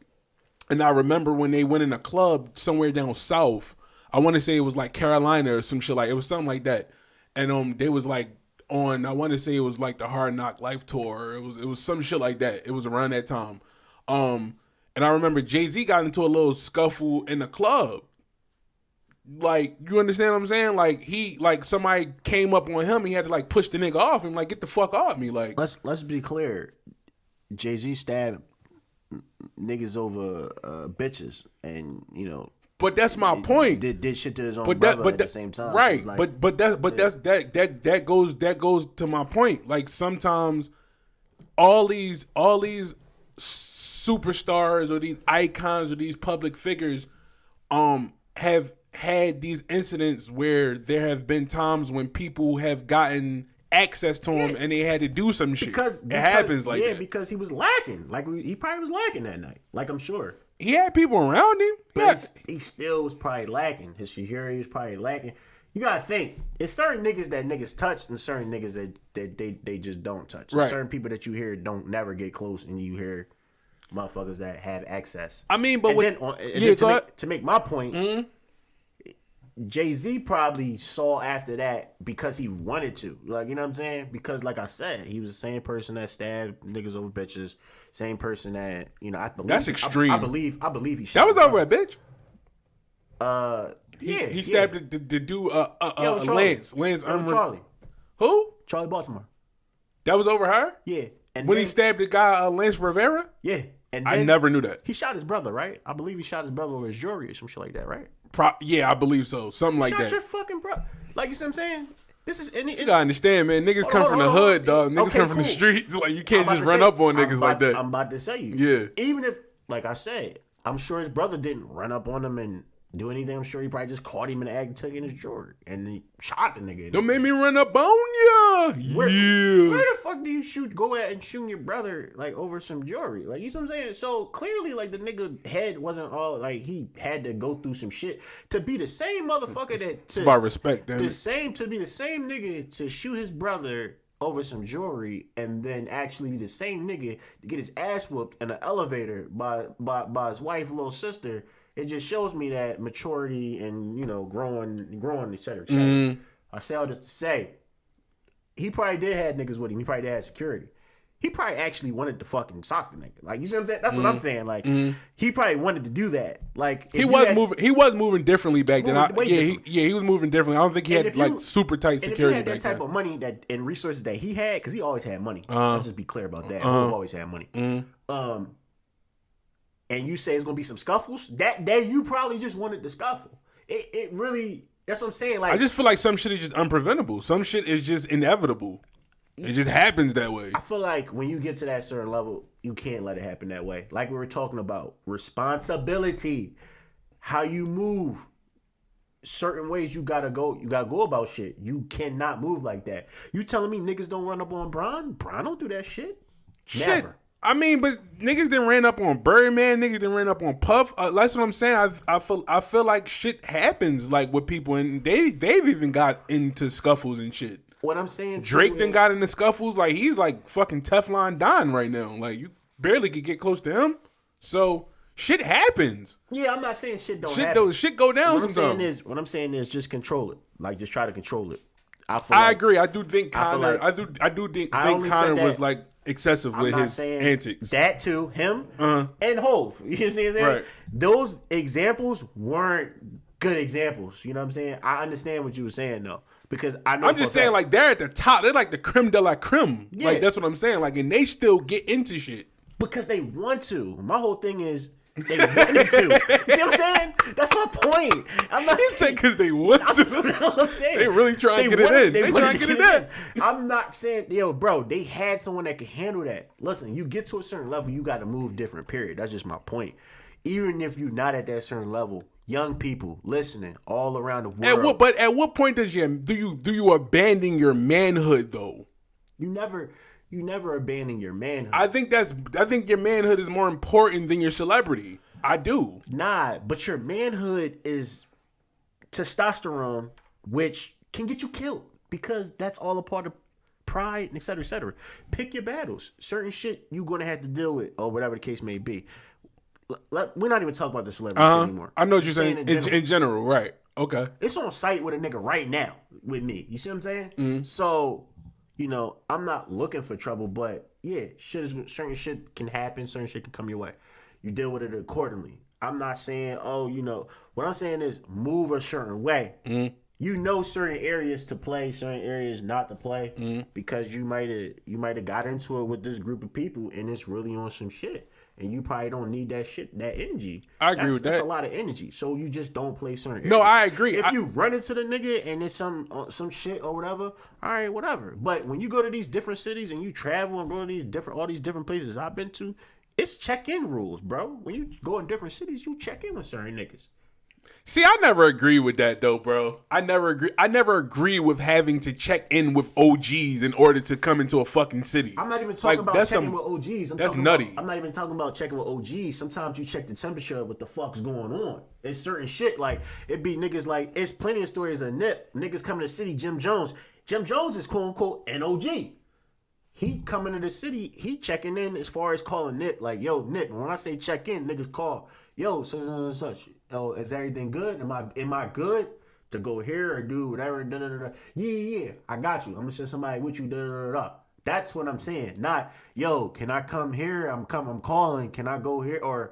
And I remember when they went in a club somewhere down south. I want to say it was like Carolina or some shit, like it was something like that. And they was like on, I want to say it was like the Hard Knock Life tour. It was some shit like that. It was around that time. And I remember Jay-Z got into a little scuffle in the club. Like, you understand what I'm saying? Like somebody came up on him, he had to like push the nigga off and like get the fuck off me. Like, let's be clear. Jay-Z stabbed niggas over bitches, and but that's my point. Did shit to his own brother at the same time. Right. Like, that goes to my point. Like sometimes all these superstars or these icons or these public figures have had these incidents where there have been times when people have gotten access to him and they had to do some shit. Because it happens like that. Yeah, because he was lacking. Like he probably was lacking that night. Like I'm sure. He had people around him. But he still was probably lacking. His security was probably lacking. You gotta think. It's certain niggas that niggas touch and certain niggas that they just don't touch. Right. Certain people that you hear don't never get close, and you hear motherfuckers that have access. I mean, but to make my point, Jay-Z probably saw after that because he wanted to. Like, you know what I'm saying? Because like I said, he was the same person that stabbed niggas over bitches. Same person that, I believe. That's extreme. I believe he shot. That was over a bitch. He stabbed the dude Lance Charlie. Who? Charlie Baltimore. That was over her? Yeah. And when he stabbed the guy Lance Rivera? Yeah. And I never knew that. He shot his brother, right? I believe he shot his brother over his jewelry or some shit like that, right? Yeah, I believe so. Something like that. Shot your fucking brother. Like, you see what I'm saying? This is you gotta understand, man. Niggas come from the hood, dog. Niggas come from the streets. Like, you can't just run up on niggas like that. I'm about to say you. Yeah. Even if, like I said, I'm sure his brother didn't run up on him and do anything. I'm sure he probably just caught him in the act and took in his jewelry. And he shot the nigga. Don't make me run up on ya. Where the fuck do you go at and shoot your brother, like, over some jewelry? Like, you see what I'm saying? So, clearly, like, the nigga head wasn't all, like, he had to go through some shit to be the same motherfucker that... It's about respect, damn it. To be the same nigga to shoot his brother over some jewelry and then actually be the same nigga to get his ass whooped in an elevator by his wife, little sister. It just shows me that maturity and, growing, et cetera, et cetera. I say all this to say, he probably did have niggas with him. He probably did have security. He probably actually wanted to fucking sock the nigga. Like, you see what I'm saying? That's what I'm saying. Like, he probably wanted to do that. Like, he was moving differently back then. He was moving differently. I don't think he had like super tight security. And if he had that type of money and resources that he had, because he always had money. Let's just be clear about that. He always had money. And you say it's gonna be some scuffles, that day you probably just wanted to scuffle. It really, that's what I'm saying. Like, I just feel like some shit is just unpreventable. Some shit is just inevitable. It just happens that way. I feel like when you get to that certain level, you can't let it happen that way. Like we were talking about, responsibility, how you move, certain ways you gotta go about shit. You cannot move like that. You telling me niggas don't run up on Bron? Bron don't do that shit. Never. I mean, but niggas didn't ran up on Birdman. Niggas didn't ran up on Puff. That's what I'm saying. I feel like shit happens like with people, and they've even got into scuffles and shit. What I'm saying, Drake then got into scuffles. Like, he's like fucking Teflon Don right now. Like, you barely could get close to him. So shit happens. Yeah, I'm not saying shit don't happen. Shit go down sometimes. What I'm saying is just control it. Like, just try to control it. I agree. I do think Conor. I do think Conor was like excessive with his antics. That too, him and Hov. You know what I'm saying? Right. Those examples weren't good examples. You know what I'm saying? I understand what you were saying though, because I know. I'm just saying, like, they're at the top. They're like the creme de la creme. Yeah. Like, that's what I'm saying. Like, and they still get into shit because they want to. My whole thing is, They wanted to. You see what I'm saying? That's my point. I'm not saying because they want to. I'm saying. They really trying to get it in. They trying to get it in. I'm not saying, yo, bro, they had someone that could handle that. Listen, you get to a certain level, you got to move different, period. That's just my point. Even if you're not at that certain level, young people listening all around the world. At what point do you abandon your manhood though? You never abandon your manhood. I think your manhood is more important than your celebrity. I do. Nah, but your manhood is testosterone, which can get you killed because that's all a part of pride, et cetera, et cetera. Pick your battles. Certain shit you're going to have to deal with or whatever the case may be. We're not even talking about the celebrity shit anymore. I know what you're saying. In general, right. Okay. It's on site with a nigga right now with me. You see what I'm saying? Mm-hmm. So, I'm not looking for trouble, but yeah, certain shit can happen. Certain shit can come your way. You deal with it accordingly. I'm not saying, what I'm saying is move a certain way. Mm-hmm. Certain areas to play, certain areas not to play, because you might have got into it with this group of people and it's really on some shit. And you probably don't need that shit, that energy. I agree with that. That's a lot of energy. So you just don't play certain areas. No, I agree. If you run into the nigga and it's some shit or whatever, all right, whatever. But when you go to these different cities and you travel and go to all these different places I've been to, it's check-in rules, bro. When you go in different cities, you check in with certain niggas. See, I never agree with that though, bro. I never agree with having to check in with OGs in order to come into a fucking city. I'm not even talking about checking with OGs. That's nutty. I'm not even talking about checking with OGs. Sometimes you check the temperature of what the fuck's going on. It's certain shit like it be niggas like it's plenty of stories of Nip niggas coming to the city. Jim Jones is quote unquote an OG. He coming to the city. He checking in as far as calling Nip like yo Nip. When I say check in, niggas call yo such and such. Oh, is everything good? Am I good to go here or do whatever? Da, da, da, da. Yeah, I got you. I'm gonna send somebody with you. Da, da, da, da. That's what I'm saying. Not yo, can I come here? I'm calling. Can I go here? Or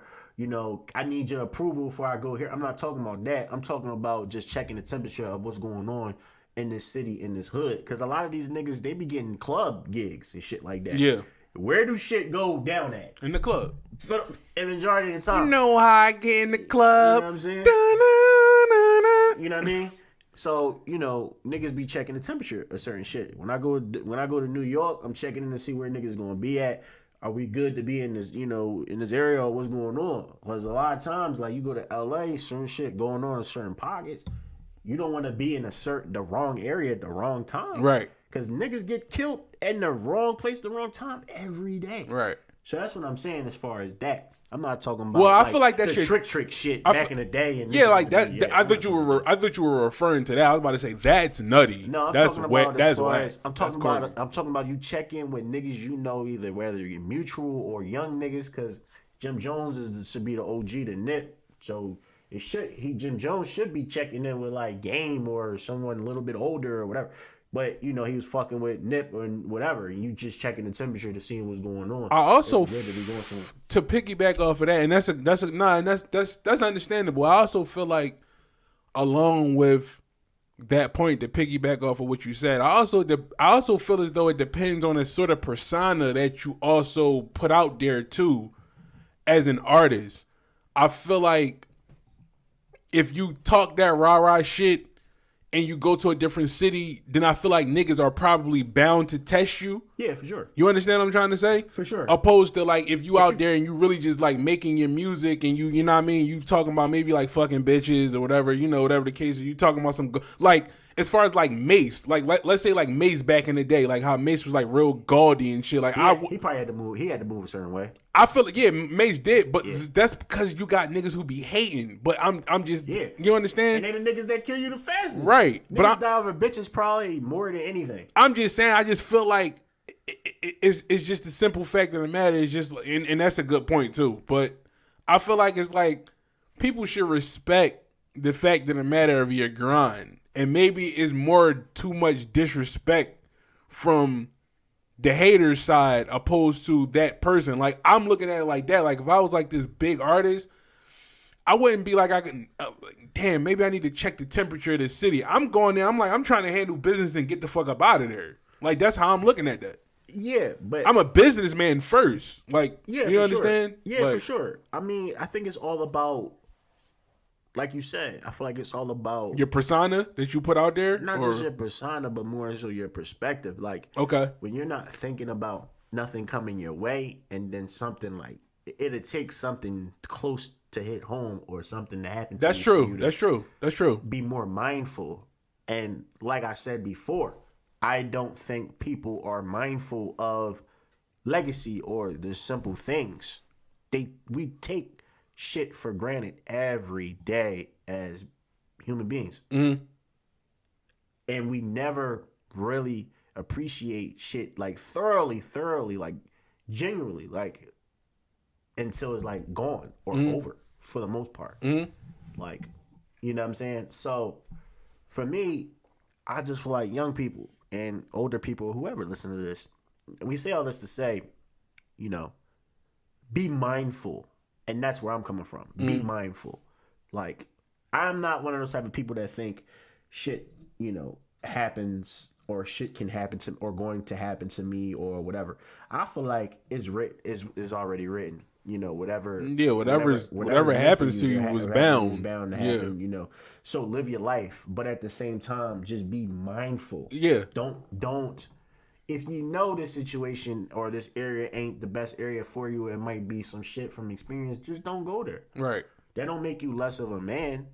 I need your approval before I go here. I'm not talking about that. I'm talking about just checking the temperature of what's going on in this city, in this hood. Because a lot of these niggas they be getting club gigs and shit like that. Yeah. Where do shit go down at? In the club. For the majority of the time. You know how I get in the club. You know what I'm saying? You know what I mean? So, niggas be checking the temperature of certain shit. When I go to New York, I'm checking in to see where niggas gonna be at. Are we good to be in this, in this area or what's going on? Because a lot of times, like you go to LA, certain shit going on in certain pockets. You don't want to be in the wrong area at the wrong time. Right. Because niggas get killed in the wrong place at the wrong time every day. Right. So that's what I'm saying as far as that. I'm not talking about I feel like that the shit, trick shit back in the day. And like that. I thought you were referring to that. I was about to say that's nutty. No, I'm talking about that's whack. I'm talking about you check in with niggas either whether you're mutual or young niggas because Jim Jones should be the OG to Nip. So Jim Jones should be checking in with like Game or someone a little bit older or whatever. But he was fucking with Nip and whatever, and you just checking the temperature to see what's going on. I also to piggyback off of that, and that's understandable. I also feel like, along with that point, to piggyback off of what you said, I also feel as though it depends on a sort of persona that you also put out there too, as an artist. I feel like if you talk that rah-rah shit and you go to a different city, then I feel like niggas are probably bound to test you. Yeah, for sure. You understand what I'm trying to say? For sure. Opposed to like if you out there and you really just like making your music and you know what I mean, you talking about maybe like fucking bitches or whatever, whatever the case is, you talking about some like as far as like Mace, like let's say like Mace back in the day, like how Mace was like real gaudy and shit. Like he probably had to move. He had to move a certain way. I feel like Mace did, but that's because you got niggas who be hating. But I'm just you understand? And they the niggas that kill you the fastest, right? Niggas but die over bitches probably more than anything. I'm just saying. I just feel like it's just the simple fact of the matter is just, and that's a good point too. But I feel like it's like people should respect the fact of the matter of your grind. And maybe it's more too much disrespect from the hater's side opposed to that person. Like, I'm looking at it like that. Like, if I was like this big artist, I wouldn't be like, damn, maybe I need to check the temperature of the city. I'm going there. I'm like, I'm trying to handle business and get the fuck up out of there. Like, that's how I'm looking at that. Yeah, but I'm a businessman first. Like, yeah, you for understand? Sure. Yeah, like, for sure. I mean, I think it's all about, like you said, I feel like it's all about your persona that you put out there? not just your persona, but more so your perspective. Like, okay. when you're not thinking about nothing coming your way and then something like, it'll take something close to hit home or something to happen to That's you true. for you to That's true. That's true. be more mindful. And like I said before, I don't think people are mindful of legacy or the simple things. We take shit for granted every day as human beings. Mm-hmm. And we never really appreciate shit like thoroughly, like genuinely, like until it's like gone or over for the most part. Like, you know what I'm saying? So for me, I just feel like young people and older people, whoever listen to this, we say all this to say, you know, be mindful. And that's where I'm coming from. Be mindful. Like, I'm not one of those type of people that think shit, you know, happens or shit can happen to or going to happen to me or whatever. I feel like it's already written. You know, whatever happens to you was bound. To happen, you know. So live your life, but at the same time, just be mindful. Yeah. Don't. If you know this situation or this area ain't the best area for you, it might be some shit from experience. Just don't go there. Right. That don't make you less of a man.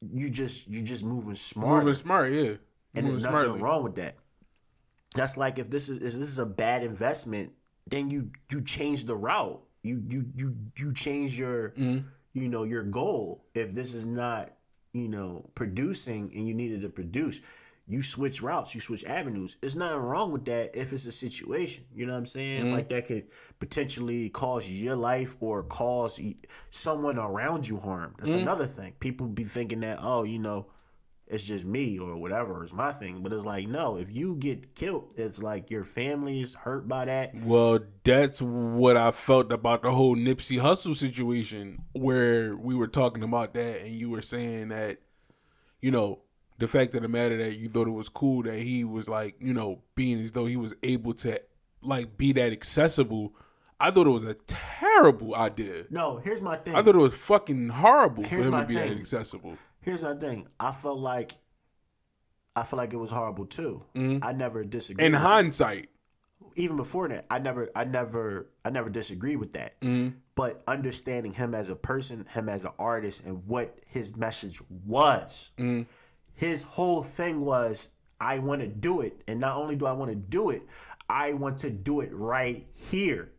You just moving smart. Moving smart, yeah. And there's nothing wrong with that. That's like if this is a bad investment, then you change the route. You change your you know, your goal. If this is not, you know, producing and you needed to produce, you switch routes, you switch avenues. There's nothing wrong with that if it's a situation. You know what I'm saying? Like that could potentially cause your life or cause someone around you harm. That's another thing. People be thinking that, oh, you know, it's just me or whatever, it's my thing. But it's like, no, if you get killed, it's like your family is hurt by that. Well, that's what I felt about the whole Nipsey Hussle situation, where we were talking about that and you were saying that, you know, the fact of the matter that you thought it was cool that he was like, you know, being as though he was able to like be that accessible. I thought it was a terrible idea. No, here's my thing. I thought it was fucking horrible Here's for him my to be thing. that accessible. Here's my thing. I feel like it was horrible too. I never disagreed. In hindsight, even before that, I never disagreed with that. But understanding him as a person, him as an artist, and what his message was, his whole thing was, I want to do it, and not only do I want to do it, I want to do it right here.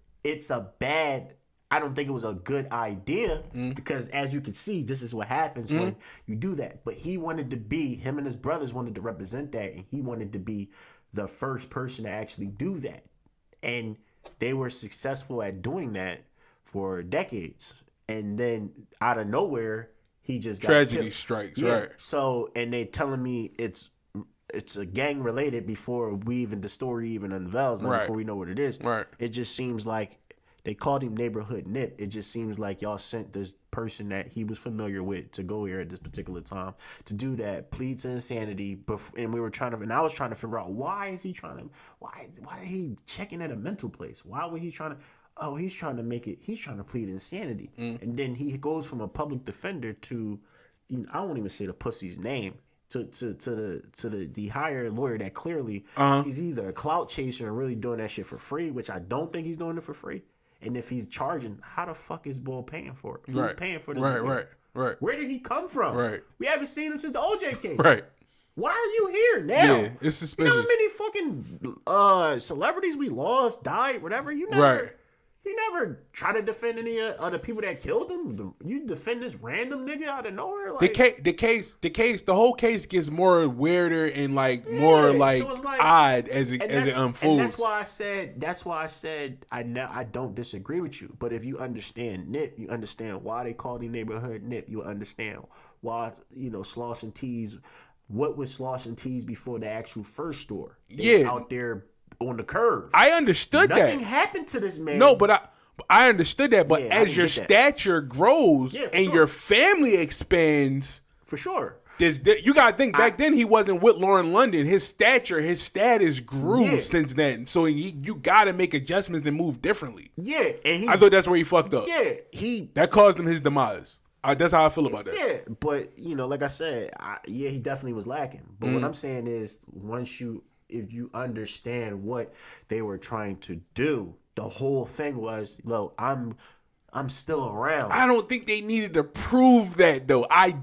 I don't think it was a good idea because, as you can see, this is what happens when you do that. But him and his brothers wanted to represent that, and he wanted to be the first person to actually do that. And they were successful at doing that for decades. And then out of nowhere, he just got tragedy killed. strikes, right? So, and they telling me it's a gang related before the story even unveils, like before we know what it is. Right. It just seems like they called him Neighborhood Nip. It just seems like y'all sent this person that he was familiar with to go here at this particular time to do that, plead to insanity. And I was trying to figure out why is he checking at a mental place? Why would he trying to? Oh, he's trying to plead insanity. And then he goes from a public defender to, I won't even say the pussy's name, to the higher lawyer that clearly he's either a clout chaser and really doing that shit for free, which I don't think he's doing it for free. And if he's charging, how the fuck is Bull paying for it? Who's paying for this? Right. Where did he come from? Right. We haven't seen him since the OJ case. Right. Why are you here now? Yeah, it's suspicious. You know how many fucking celebrities we lost, died, whatever? You never try to defend any of the people that killed him. You defend this random nigga out of nowhere. Like, the whole case gets more weirder and more odd as it unfolds. And that's why I said I don't disagree with you. But if you understand Nip, you understand why they called him Neighborhood Nip. You understand why Sloss and Tease. What was Sloss and Tease before the actual first store? They out there on the curve. I understood that. Nothing happened to this man. No, but I understood that. But as your stature grows and your family expands, for sure, You gotta think back then he wasn't with Lauren London. His status grew since then. So you gotta make adjustments and move differently. Yeah, and I thought that's where he fucked up. Yeah, that caused him his demise. That's how I feel about that. Yeah, but like I said, he definitely was lacking. But what I'm saying is, if you understand what they were trying to do, the whole thing was, I'm still around. I don't think they needed to prove that though. I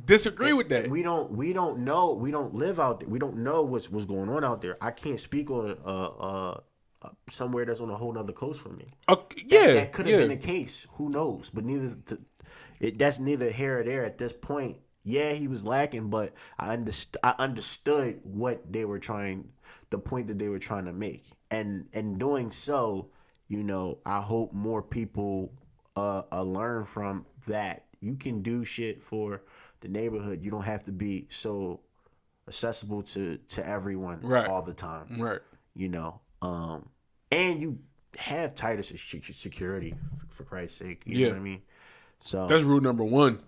disagree with that. We don't know. We don't live out there. We don't know what's going on out there. I can't speak on somewhere that's on a whole nother coast from me. That could have been the case. Who knows? But that's neither here or there at this point. Yeah, he was lacking, but I understood what they were the point that they were trying to make, and doing so. I hope more people learn from that. You can do shit for the neighborhood. You don't have to be so accessible to everyone all the time. Right. And you have tighter security, for Christ's sake. You know what I mean? So that's rule number one.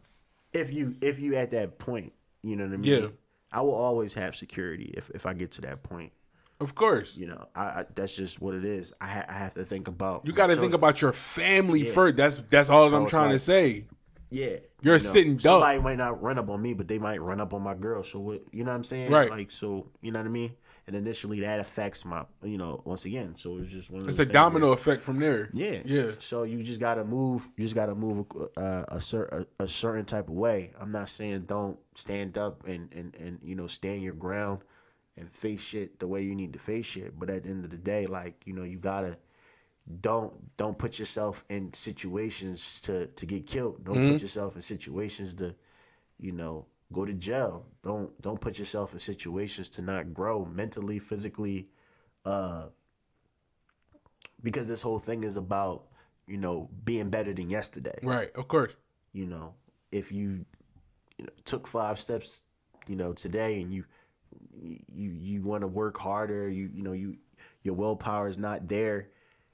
If you at that point, you know what I mean? Yeah. I will always have security if I get to that point. Of course. I that's just what it is. I have to think about. You got to think about your family first. That's all I'm trying to say. Yeah. You're a sitting duck. Somebody might not run up on me, but they might run up on my girl. So what? You know what I'm saying? Right. Like, so you know what I mean? And initially that affects my, once again. So it's just one of those It's a domino effect from there. Yeah. Yeah. So you just gotta move. You just gotta move a certain type of way. I'm not saying don't stand up and stand your ground and face shit the way you need to face shit. But at the end of the day, like, you gotta don't put yourself in situations to get killed. Don't put yourself in situations to, go to jail. Don't put yourself in situations to not grow mentally, physically, because this whole thing is about, being better than yesterday. Right, of course. If you took 5 steps, today, and you want to work harder, your willpower is not there.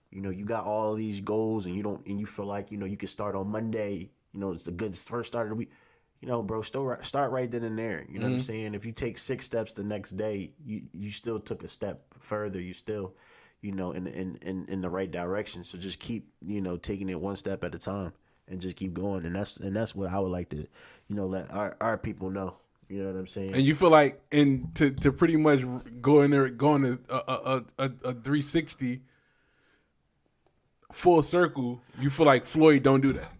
You got all these goals, and you feel like you can start on Monday. It's a good first start of the week. Bro, start right then and there. You know what I'm saying? If you take 6 steps the next day, you still took a step further. You still, in the right direction. So just keep, taking it one step at a time and just keep going. And that's what I would like to, let our people know. You know what I'm saying? And you feel like, and to pretty much go in there, going to a 360 full circle, you feel like Floyd don't do that?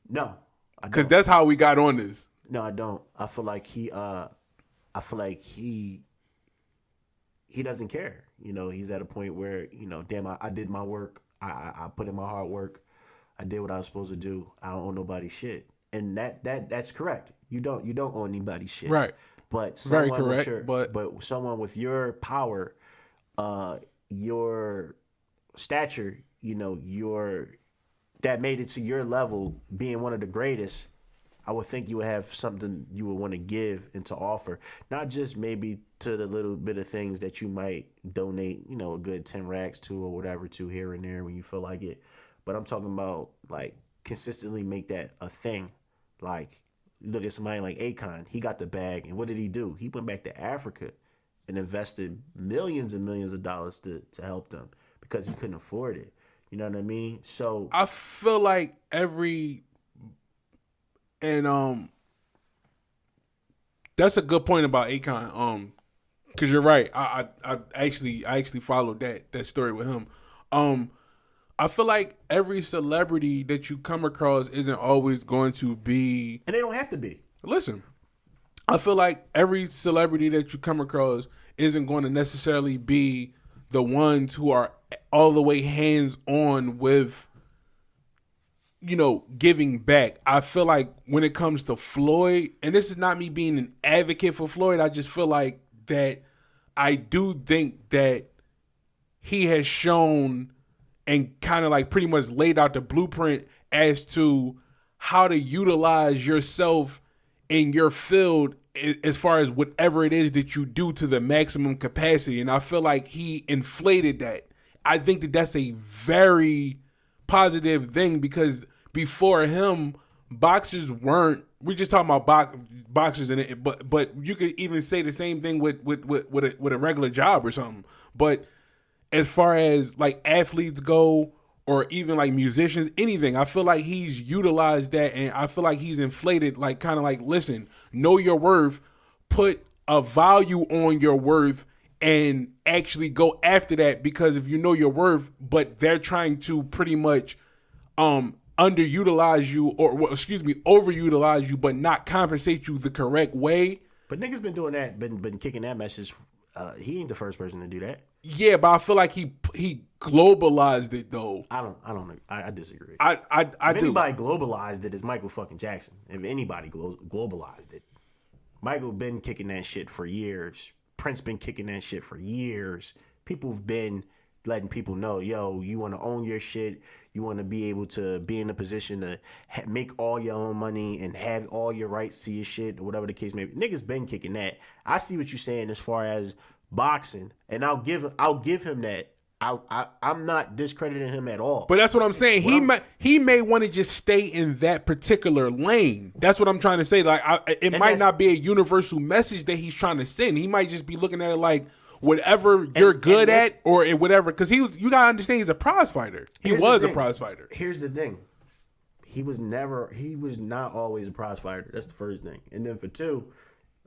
No. Because that's how we got on this. No, I don't. I feel like he doesn't care. He's at a point where, damn, I did my work. I put in my hard work. I did what I was supposed to do. I don't owe nobody shit. And that's correct. You don't owe anybody shit. Right. But very correct. But someone with your power, your stature, that made it to your level, being one of the greatest, I would think you would have something you would want to give and to offer. Not just maybe to the little bit of things that you might donate, a good 10 racks to or whatever to here and there when you feel like it. But I'm talking about, like, consistently make that a thing. Like, look at somebody like Akon. He got the bag, and what did he do? He went back to Africa and invested millions and millions of dollars to help them because he couldn't afford it. You know what I mean? So I feel like that's a good point about Akon. Because you're right. I actually followed that story with him. I feel like every celebrity that you come across isn't always going to be, and they don't have to be. Listen, I feel like every celebrity that you come across isn't going to necessarily be the ones who are all the way hands-on with, giving back. I feel like when it comes to Floyd, and this is not me being an advocate for Floyd, I just feel like that I do think that he has shown and kind of like pretty much laid out the blueprint as to how to utilize yourself in your field as far as whatever it is that you do to the maximum capacity. And I feel like he inflated that. I think that that's a very positive thing because before him, boxers weren't we just talking about boxers and it, but you could even say the same thing with a regular job or something. But as far as like athletes go, or even like musicians, anything, I feel like he's utilized that, and I feel like he's inflated, like kind of like, listen, know your worth, put a value on your worth, and actually go after that, because if you know your worth, but they're trying to pretty much underutilize you, or overutilize you, but not compensate you the correct way. But niggas been doing that, been kicking that message. He ain't the first person to do that. Yeah, but I feel like he globalized it though. I disagree. I if do. anybody globalized it, it's Michael fucking Jackson. If anybody globalized it, Michael been kicking that shit for years. Prince been kicking that shit for years. People have been letting people know, yo, you want to own your shit. You want to be able to be in a position to make all your own money and have all your rights to your shit, or whatever the case may be. Niggas been kicking that. I see what you're saying as far as boxing, and I'll give him that. I'm not discrediting him at all. But that's what I'm saying. He may want to just stay in that particular lane. That's what I'm trying to say. Like, it might not be a universal message that he's trying to send. He might just be looking at it like, whatever you're good at, or whatever. Because you gotta understand, he's a prize fighter. He was a prize fighter. Here's the thing. He was not always a prize fighter. That's the first thing. And then for two,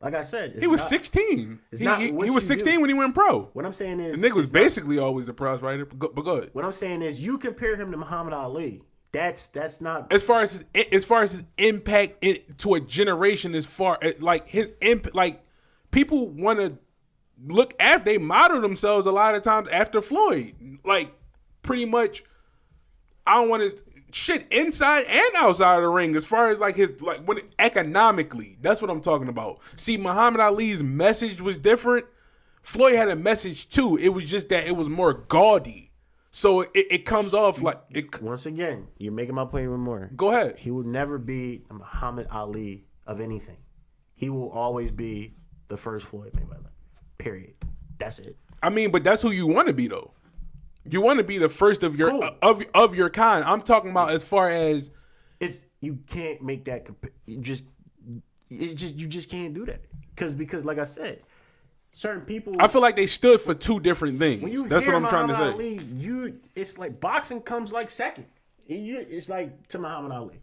like I said, he was 16. He was 16 when he went pro. What I'm saying is, the nigga was basically always a prize fighter. But go ahead. What I'm saying is, you compare him to Muhammad Ali. That's not as far as his impact to a generation. As far as like his impact, like people want to look at, they model themselves a lot of times after Floyd. Like pretty much, I don't want to. Shit, inside and outside of the ring, as far as like his, like when economically, that's what I'm talking about. See, Muhammad Ali's message was different. Floyd had a message too. It was just that it was more gaudy. So it comes off like it. Once again, you're making my point even more. Go ahead. He will never be a Muhammad Ali of anything. He will always be the first Floyd Mayweather. Period. That's it. I mean, but that's who you want to be though. You want to be the first of your of your kind. I'm talking about as far as you can't make that. You just can't do that because like I said, certain people. I feel like they stood for two different things. That's what I'm trying to say. Ali, it's like boxing comes like second. It's like to Muhammad Ali.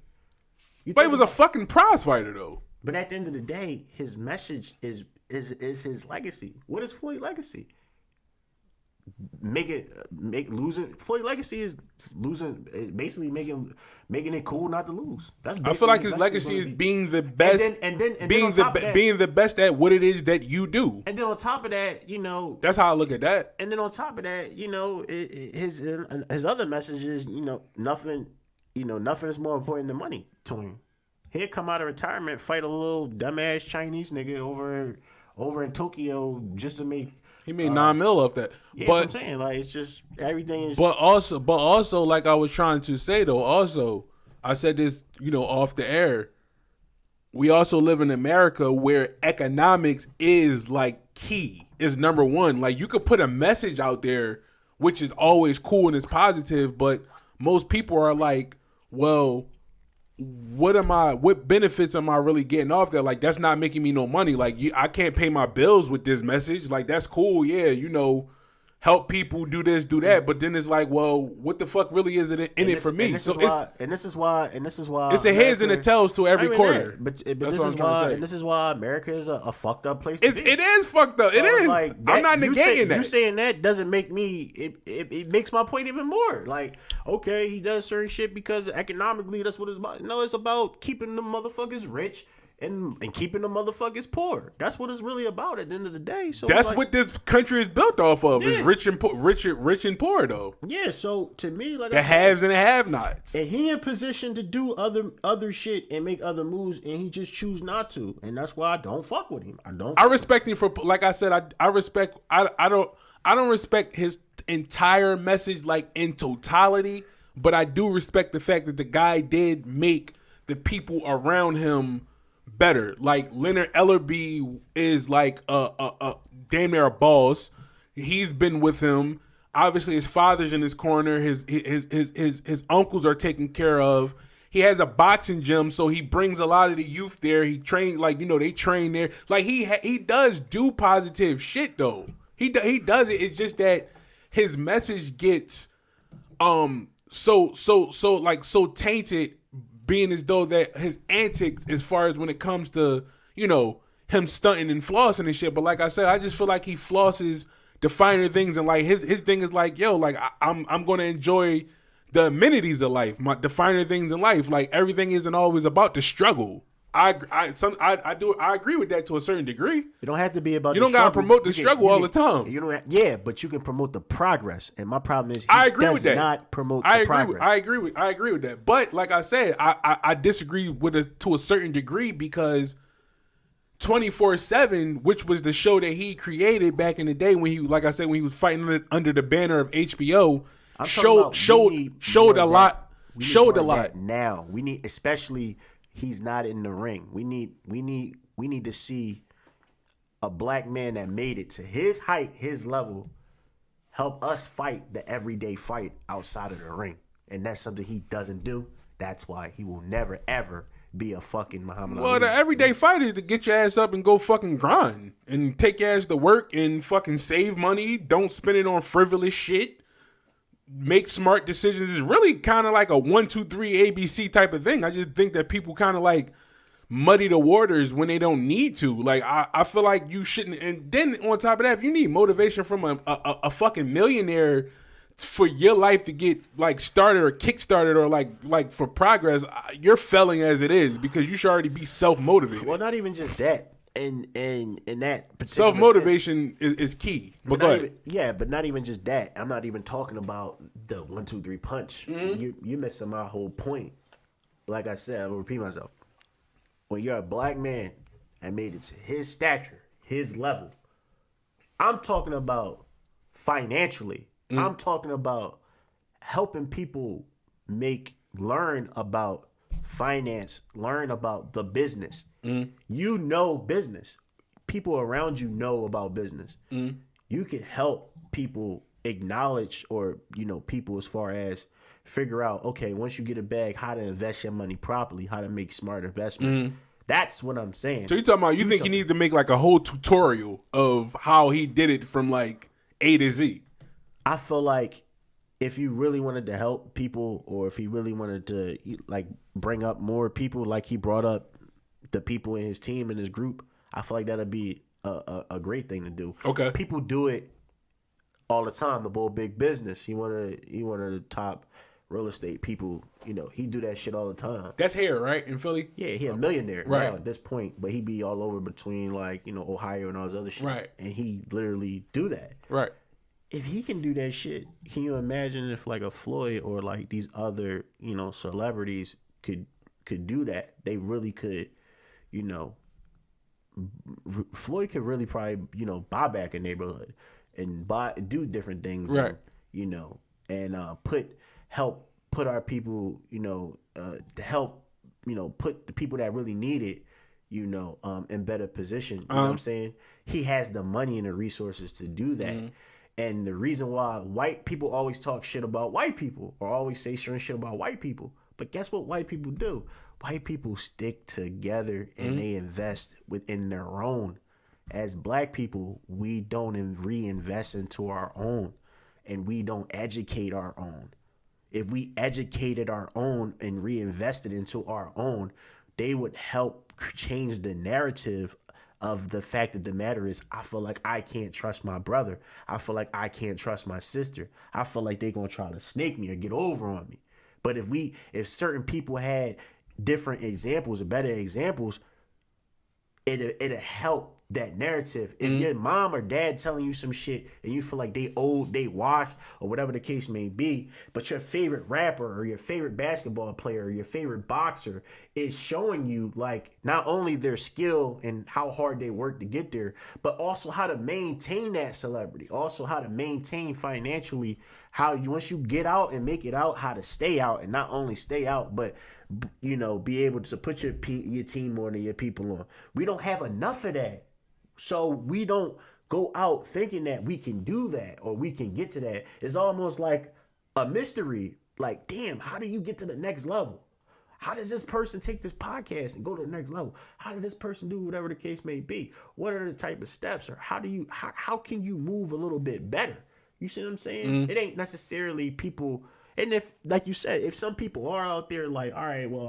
But he was a fucking prize fighter though. But at the end of the day, his message is his legacy. What is Floyd's legacy? Losing. Floyd legacy is losing, basically making it cool not to lose. I feel like his legacy is being the best, being the best at what it is that you do. And then on top of that, that's how I look at that. And then on top of that, his other message is, nothing is more important than money to him. He'd come out of retirement, fight a little dumbass Chinese nigga over in Tokyo just to make. He made $9 million off that. Yeah, but I'm saying, like, it's just everything is. But also, like I was trying to say though, also I said this, off the air. We also live in America where economics is like key, is number one. Like you could put a message out there, which is always cool and it's positive, but most people are like, well, what benefits am I really getting off there? Like, that's not making me no money. Like, I can't pay my bills with this message. Like, that's cool. Yeah, help people, do this, do that. But then it's like, well, what the fuck really is it in it for me? This is why it's a heads and a tails to every quarter. But this is why America is a fucked up place to be. It is fucked up. It is. Like, I'm not negating that. You saying that doesn't make me. It makes my point even more. Like, okay, he does certain shit because economically that's what it's about. No, it's about keeping the motherfuckers rich. And keeping the motherfuckers poor. That's what it's really about at the end of the day. So that's what this country is built off of. Yeah. Is rich and poor though. Yeah. So to me, like the haves and the have-nots. And he in position to do other shit and make other moves, and he just choose not to. And that's why I don't fuck with him. I respect him for, like I said, I respect. I don't respect his entire message like in totality, but I do respect the fact that the guy did make the people around him better. Like Leonard Ellerby is like a damn near a boss. He's been with him. Obviously, his father's in his corner. His uncles are taken care of. He has a boxing gym, so he brings a lot of the youth there. He trains, like, you know, they train there. Like, he does do positive shit, though. He does it. It's just that his message gets so tainted, being as though that his antics, as far as when it comes to, you know, him stunting and flossing and shit. But like I said, I just feel like he flosses the finer things, and like his thing is like, yo, like I'm gonna enjoy the amenities of life, the finer things in life. Like, everything isn't always about the struggle. I agree with that to a certain degree. You don't have to be about. You don't gotta promote the struggle all the time. You don't. Yeah, but you can promote the progress. And my problem is, I agree with that. Not promote the progress. I agree with that. But like I said, I disagree with it to a certain degree, because 24/7, which was the show that he created back in the day when he, like I said, when he was fighting under the banner of HBO, showed a lot. Now we need, especially. He's not in the ring. We need to see a black man that made it to his height, his level, help us fight the everyday fight outside of the ring. And that's something he doesn't do. That's why he will never, ever be a fucking Muhammad Ali. Well, the everyday fight is to get your ass up and go fucking grind and take your ass to work and fucking save money. Don't spend it on frivolous shit. Make smart decisions. Is really kind of like a 1, 2, 3 ABC type of thing. I just think that people kind of like muddy the waters when they don't need to. Like, I feel like you shouldn't. And then on top of that, if you need motivation from a fucking millionaire for your life to get like started or kickstarted or like for progress, you're failing as it is, because you should already be self-motivated. Well, not even just that. In that particular self-motivation is key. But go ahead. But not even just that. I'm not even talking about the 1, 2, 3 punch. Mm-hmm. You're missing my whole point. Like I said, I'll repeat myself. When you're a black man and made it to his stature, his level, I'm talking about financially. I'm talking about helping people learn about finance, learn about the business. You know business. People around you know about business. You can help people acknowledge, or, you know, people as far as figure out, okay, once you get a bag, how to invest your money properly, how to make smart investments. That's what I'm saying. So you talking about, you think he needs to make like a whole tutorial of how he did it from like A to Z? I feel like if you really wanted to help people, or if he really wanted to like bring up more people, like he brought up the people in his team and his group, I feel like that'd be a great thing to do. Okay. People do it all the time. The bull big business. He one of the top real estate people. You know, he do that shit all the time. That's here, right, in Philly? Yeah, he a millionaire now at this point, but he be all over between, like, you know, Ohio and all this other shit. Right. And he literally do that. Right. If he can do that shit, can you imagine if like a Floyd or like these other, you know, celebrities could do that? They really could, you know. Floyd could really probably, you know, buy back a neighborhood and do different things, right? And, you know, and help put our people, you know, to help, you know, put the people that really need it, you know, in better position. You know what I'm saying? He has the money and the resources to do that. And the reason why white people always talk shit about white people, or always say certain shit about white people, but guess what white people do? White people stick together and they invest within their own. As black people, we don't reinvest into our own, and we don't educate our own. If we educated our own and reinvested into our own, they would help change the narrative of the fact that the matter is, I feel like I can't trust my brother. I feel like I can't trust my sister. I feel like they're going to try to snake me or get over on me. But if certain people had different examples or better examples, it'll help that narrative. If your mom or dad telling you some shit and you feel like they old, they washed, or whatever the case may be, but your favorite rapper or your favorite basketball player or your favorite boxer is showing you like not only their skill and how hard they work to get there, but also how to maintain that celebrity, also how to maintain financially, how you, once you get out and make it out, how to stay out, and not only stay out, but, you know, be able to put your team on and your people on. We don't have enough of that. So we don't go out thinking that we can do that or we can get to that. It's almost like a mystery. Like, damn, how do you get to the next level? How does this person take this podcast and go to the next level? How did this person do whatever the case may be? What are the type of steps, or how can you move a little bit better? You see what I'm saying? It ain't necessarily people. And if, like you said, if some people are out there like, all right, well,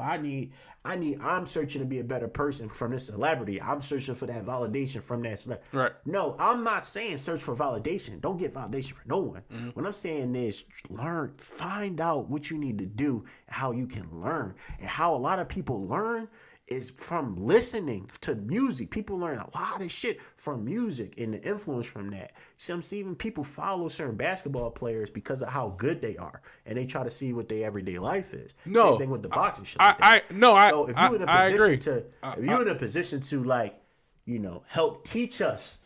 I'm searching to be a better person from this celebrity. I'm searching for that validation from that celebrity. Right. No, I'm not saying search for validation. Don't get validation for no one. What I'm saying is find out what you need to do, how you can learn. And how a lot of people learn is from listening to music. People learn a lot of shit from music and the influence from that. See, I'm seeing people follow certain basketball players because of how good they are, and they try to see what their everyday life is. No, same thing with the boxing shit. So if you're in a position agree. if you're in a position to, like, help teach us,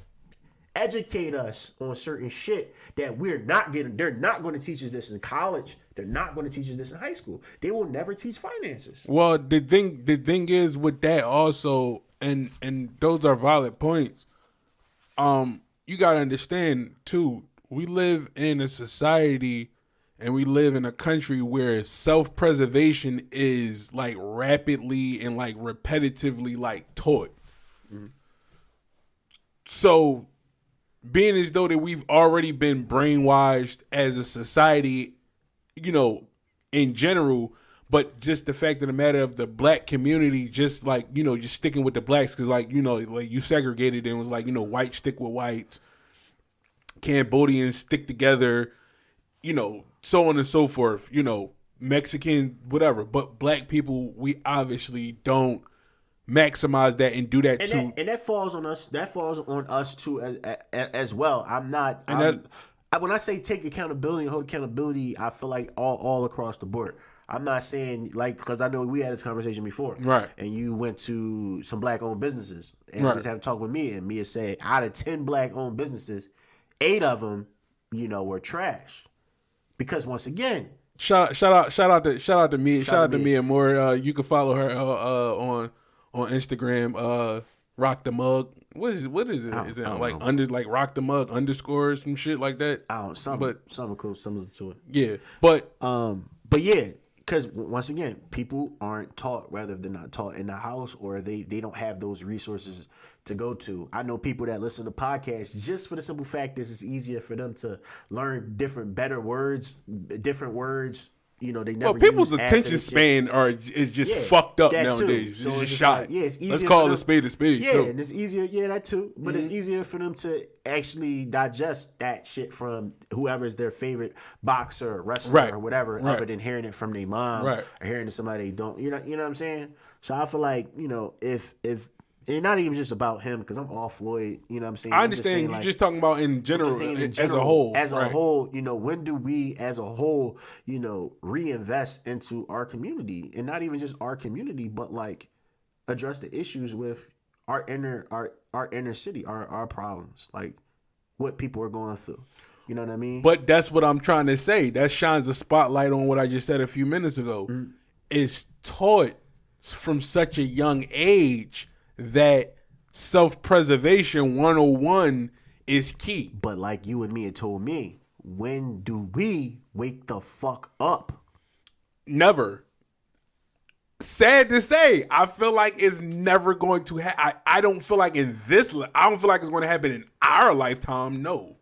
educate us on certain shit that we're not getting. They're not going to teach us this in college. They're not going to teach us this in high school. They will never teach finances. Well, the thing is with that also, and those are valid points. You gotta understand too. We live in a society, and we live in a country where self-preservation is like rapidly and like repetitively like taught. So, being as though that we've already been brainwashed as a society, in general, but just the fact of the matter of the black community, just like, just sticking with the blacks, because like, like you segregated and was like, whites stick with whites, Cambodians stick together, so on and so forth, Mexican, whatever. But black people, we obviously don't maximize that and do that too. And that falls on us. That falls on us too as well. When I say take accountability and hold accountability, I feel like all across the board. I'm not saying, like, because I know we had this conversation before, right? And you went to some black-owned businesses, and right. you was having a talk with me, and Mia said, out of 10 black-owned businesses, 8 of them, were trash. Because once again, shout out to Mia, shout out to Mia Moore. You can follow her on Instagram. Rock the Mug. What is it? Is it like know. Like Rock the Mug _ some shit like that? Something cool, similar to it. Yeah, but yeah, because once again, people aren't taught, rather than not taught in the house, or they don't have those resources to go to. I know people that listen to podcasts just for the simple fact that it's easier for them to learn different words. They never. Well, people's attention span is just fucked up nowadays. So it's just shot. Like, it's easier. Let's call it a spade. Yeah, too. And it's easier. Yeah, that too. But it's easier for them to actually digest that shit from whoever's their favorite boxer, wrestler, or whatever, other than hearing it from their mom or hearing it somebody they don't. You know what I'm saying? So I feel like if. And not even just about him, because I'm all Floyd, you know what I'm saying? I understand. You're just talking about in general, as a whole. As a whole, when do we, as a whole, reinvest into our community? And not even just our community, but like address the issues with our inner city, our problems, like what people are going through. You know what I mean? But that's what I'm trying to say. That shines a spotlight on what I just said a few minutes ago. It's taught from such a young age that self-preservation 101 is key. But like you and me had told me, when do we wake the fuck up? Never. Sad to say, I feel like it's never going to happen. I don't feel like I don't feel like it's going to happen in our lifetime. No.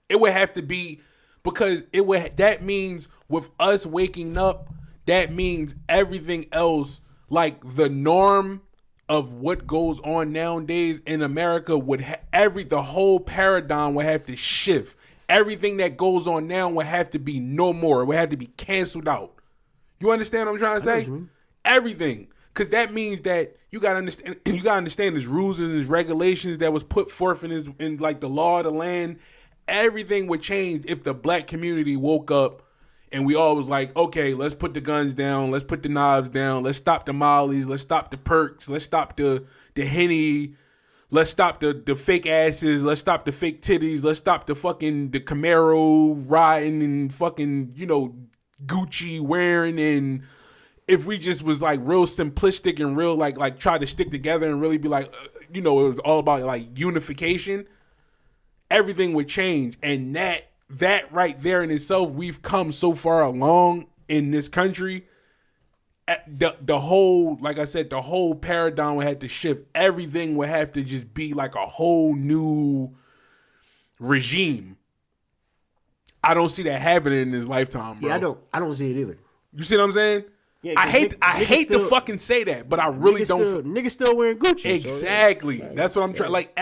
It would have to be, because that means with us waking up, that means everything else, like the norm of what goes on nowadays in America, the whole paradigm would have to shift. Everything that goes on now would have to be no more. It would have to be canceled out. You understand what I'm trying to say? Everything. Because that means that you gotta understand his rules and his regulations that was put forth in like the law of the land. Everything would change if the black community woke up and we all was like, okay, let's put the guns down. Let's put the knives down. Let's stop the mollies. Let's stop the perks. Let's stop the Henny. Let's stop the fake asses. Let's stop the fake titties. Let's stop the Camaro riding and fucking, Gucci wearing. And if we just was like real simplistic and real like try to stick together and really be like, it was all about like unification, everything would change. And that right there in itself, we've come so far along in this country. the whole, like I said, the whole paradigm would have to shift. Everything would have to just be like a whole new regime. I don't see that happening in his lifetime, bro. Yeah, I don't see it either. You see what I'm saying? Yeah, I hate to still, fucking say that, but I really don't. Niggas still wearing Gucci. Exactly. So, that's what I'm trying. Like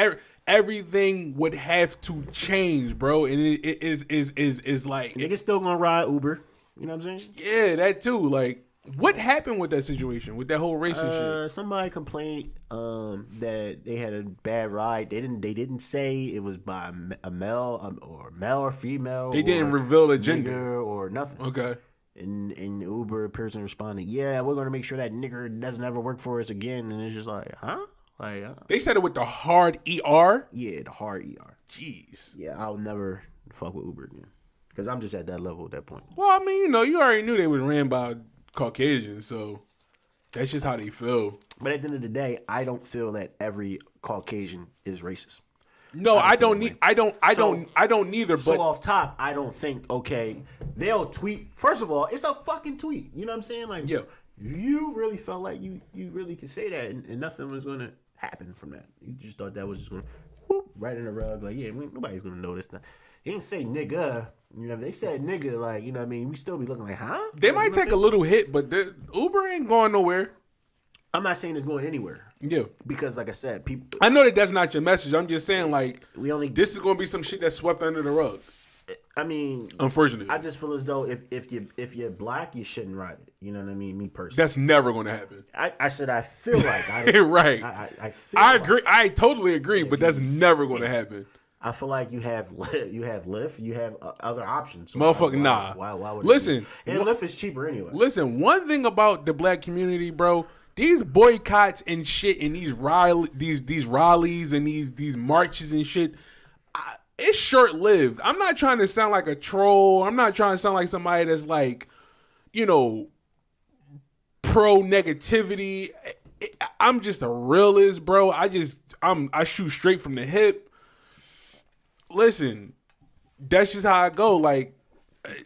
everything would have to change, bro. And it is like niggas still gonna ride Uber. You know what I'm saying? Yeah, that too. Like, what happened with that situation, with that whole racist shit? Somebody complained that they had a bad ride. They didn't say it was by a male or female. They didn't reveal the gender or nothing. Okay. And the Uber person responded, "Yeah, we're gonna make sure that nigger doesn't ever work for us again." And it's just like, huh? Like they said it with the hard ER. Yeah, the hard ER. Jeez. Yeah, I'll never fuck with Uber again because I'm just at that level at that point. Well, I mean, you already knew they was ran by Caucasians, so that's just how they feel. But at the end of the day, I don't feel that every Caucasian is racist. No, I don't neither. But so off top, I don't think, okay, they'll tweet. First of all, it's a fucking tweet. You know what I'm saying? Like, yeah, you really felt like you really could say that, and nothing was gonna happen from that. You just thought that was just gonna whoop right in the rug. Like, yeah, nobody's gonna notice that. They didn't say nigga. You know, if they said nigga, like, you know what I mean, we still be looking like, huh? They like, might take a little hit, but Uber ain't going nowhere. I'm not saying it's going anywhere. Yeah. Because, like I said, people. I know that that's not your message. I'm just saying, like, this is going to be some shit that's swept under the rug. I mean, unfortunately, I just feel as though if you're black, you shouldn't ride it. You know what I mean? Me personally, that's never going to happen. I said I feel like right. I agree. I totally agree, but that's never going to happen. I feel like you have Lyft, you have other options. So motherfucker, nah. Why would listen? And Lyft is cheaper anyway. Listen, one thing about the black community, bro. These boycotts and shit, and these rallies and these marches and shit, it's short lived. I'm not trying to sound like a troll. I'm not trying to sound like somebody that's like, pro negativity. I'm just a realist, bro. I shoot straight from the hip. Listen, that's just how I go. Like,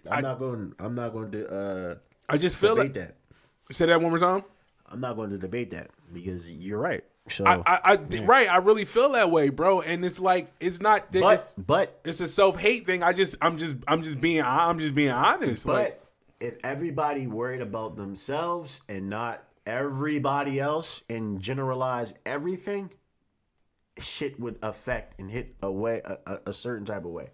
I'm not going to. I just feel like that. Say that one more time. I'm not going to debate that because you're right. So right, I really feel that way, bro. And it's like it's not. But it's a self-hate thing. I'm just being honest. But like, if everybody worried about themselves and not everybody else and generalize everything, shit would affect and hit a certain type of way.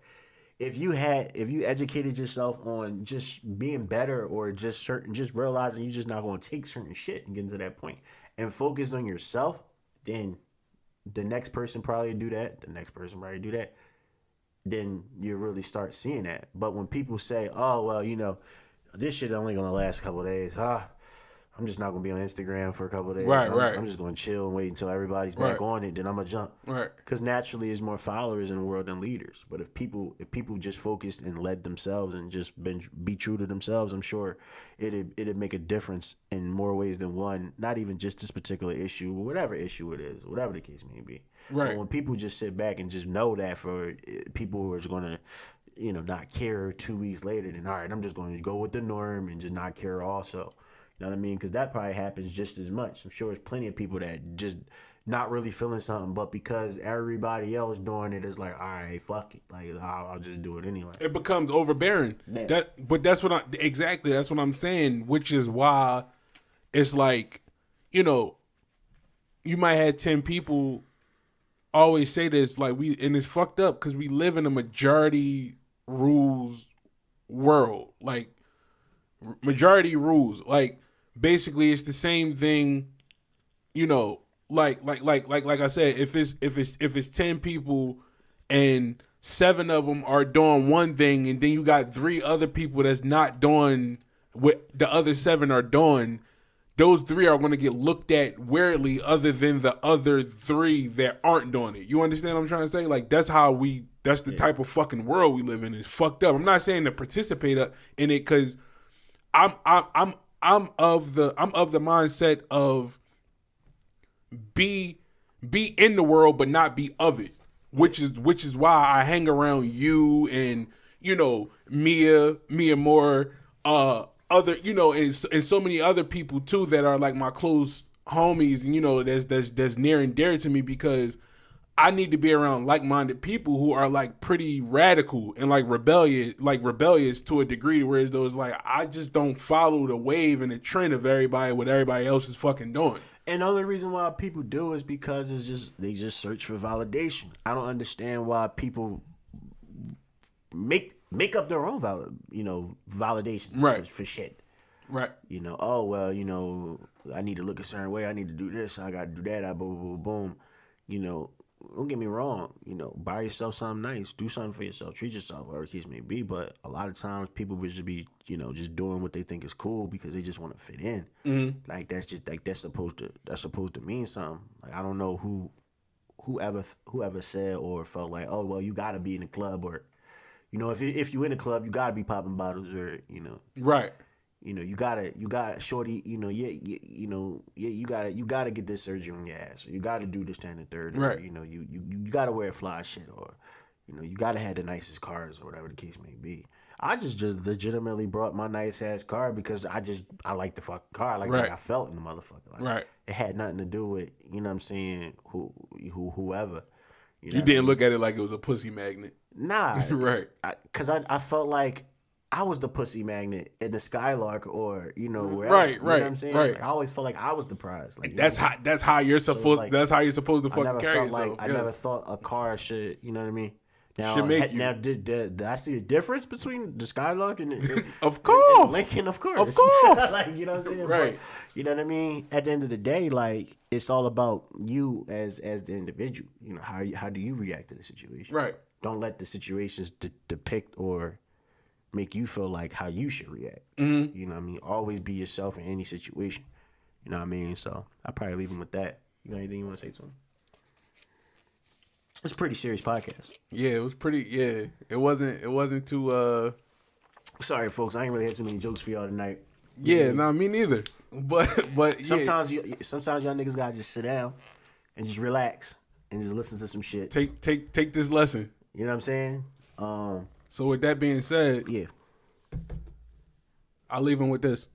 If you educated yourself on just being better or just realizing you're just not going to take certain shit and get to that point and focus on yourself, then the next person probably do that. The next person probably do that. Then you really start seeing that. But when people say, "Oh well, this shit only gonna last a couple of days," I'm just not gonna be on Instagram for a couple of days. Right. I'm just gonna chill and wait until everybody's back on it. Then I'm gonna jump. Right. Because naturally, there's more followers in the world than leaders. But if people just focused and led themselves and just be true to themselves, I'm sure it'd make a difference in more ways than one. Not even just this particular issue, but whatever issue it is, whatever the case may be. Right. But when people just sit back and just know that for people who are just gonna, not care 2 weeks later, then all right, I'm just going to go with the norm and just not care also. You know what I mean? Because that probably happens just as much. I'm sure there's plenty of people that just not really feeling something, but because everybody else doing it is like, all right, fuck it. Like, I'll just do it anyway. It becomes overbearing. Yeah. That's what I'm saying, which is why it's like, you might have 10 people always say this, like, and it's fucked up because we live in a majority rules world. Like, majority rules. Like, basically it's the same thing, like I said, if it's 10 people and 7 of them are doing one thing and then you got 3 other people that's not doing what the other 7 are doing, those 3 are going to get looked at weirdly other than the other 3 that aren't doing it. You understand what I'm trying to say? Like, that's the type of fucking world we live in. It's fucked up. I'm not saying to participate in it because I'm of the mindset of be in the world but not be of it, which is why I hang around you and Mia Moore, other, and so many other people too that are like my close homies, and that's near and dear to me, because I need to be around like-minded people who are like pretty radical and like rebellious to a degree, whereas those like I just don't follow the wave and the trend of what everybody else is fucking doing. And the only reason why people do is because they just search for validation. I don't understand why people make up their own validations for shit. Right. Oh well, I need to look a certain way. I need to do this. I got to do that. Boom, boom, boom. Don't get me wrong. Buy yourself something nice. Do something for yourself. Treat yourself, whatever the case may be. But a lot of times people would just be, just doing what they think is cool because they just want to fit in. Mm-hmm. Like that's supposed to mean something. Like I don't know whoever said or felt like, oh well, you got to be in the club, or if you in the club, you got to be popping bottles, or right. You gotta shorty, you gotta get this surgery on your ass, or you gotta do this, that, and the third, or, right. You gotta wear fly shit, or, you gotta have the nicest cars, or whatever the case may be. I just legitimately brought my nice ass car because I like the fucking car. Like, right. like I felt in the motherfucker. Like, right. It had nothing to do with, what I'm saying, whoever. You didn't look at it like it was a pussy magnet. Nah. Right. Because I felt like I was the pussy magnet in the Skylark, or wherever. Right, you know what I'm saying? Right. Like, I always felt like I was the prize. Like that's how you're supposed. like, that's how you're supposed to fucking carry yourself. Like, I never thought a car should. You know what I mean? Now, should make you. Now, did I see a difference between the Skylark and of course, and Lincoln? Of course, of course. Like, you know what I'm saying? Right. But, you know what I mean? At the end of the day, like, it's all about you as the individual. How do you react to the situation? Right. Don't let the situations depict or make you feel like how you should react. Mm-hmm. You know what I mean? Always be yourself in any situation. You know what I mean? So I'll probably leave him with that. You got anything you want to say to him? It's a pretty serious podcast. Yeah, it was pretty. Yeah, it wasn't too. Sorry, folks. I ain't really had too many jokes for y'all tonight. Yeah, nah, me neither. But sometimes y'all niggas gotta just sit down and just relax and just listen to some shit. Take this lesson. You know what I'm saying? So with that being said, yeah, I'll leave him with this.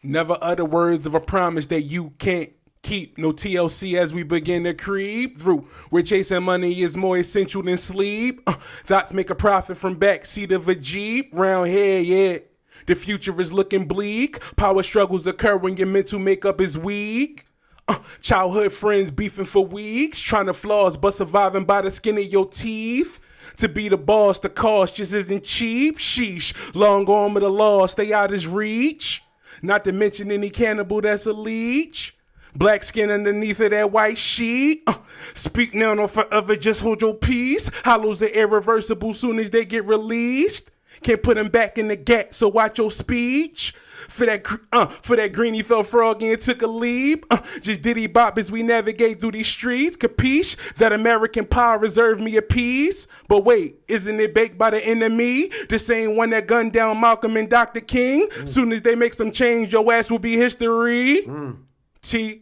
Never utter words of a promise that you can't keep. No TLC as we begin to creep through where chasing money is more essential than sleep. Thoughts make a profit from backseat of a Jeep. Round here, yeah. The future is looking bleak. Power struggles occur when your mental makeup is weak. Childhood friends beefing for weeks, trying to floss but surviving by the skin of your teeth. To be the boss, the cost just isn't cheap. Sheesh, long arm of the law, stay out his reach. Not to mention any cannibal that's a leech. Black skin underneath of that white sheet. Speak now or forever, just hold your peace. Hollows are irreversible soon as they get released. Can't put them back in the gap, so watch your speech. For that green, he fell froggy and took a leap. Just diddy bop as we navigate through these streets. Capiche? That American pie reserved me a piece. But wait, isn't it baked by the enemy? The same one that gunned down Malcolm and Dr. King? Soon as they make some change, your ass will be history. TRAP.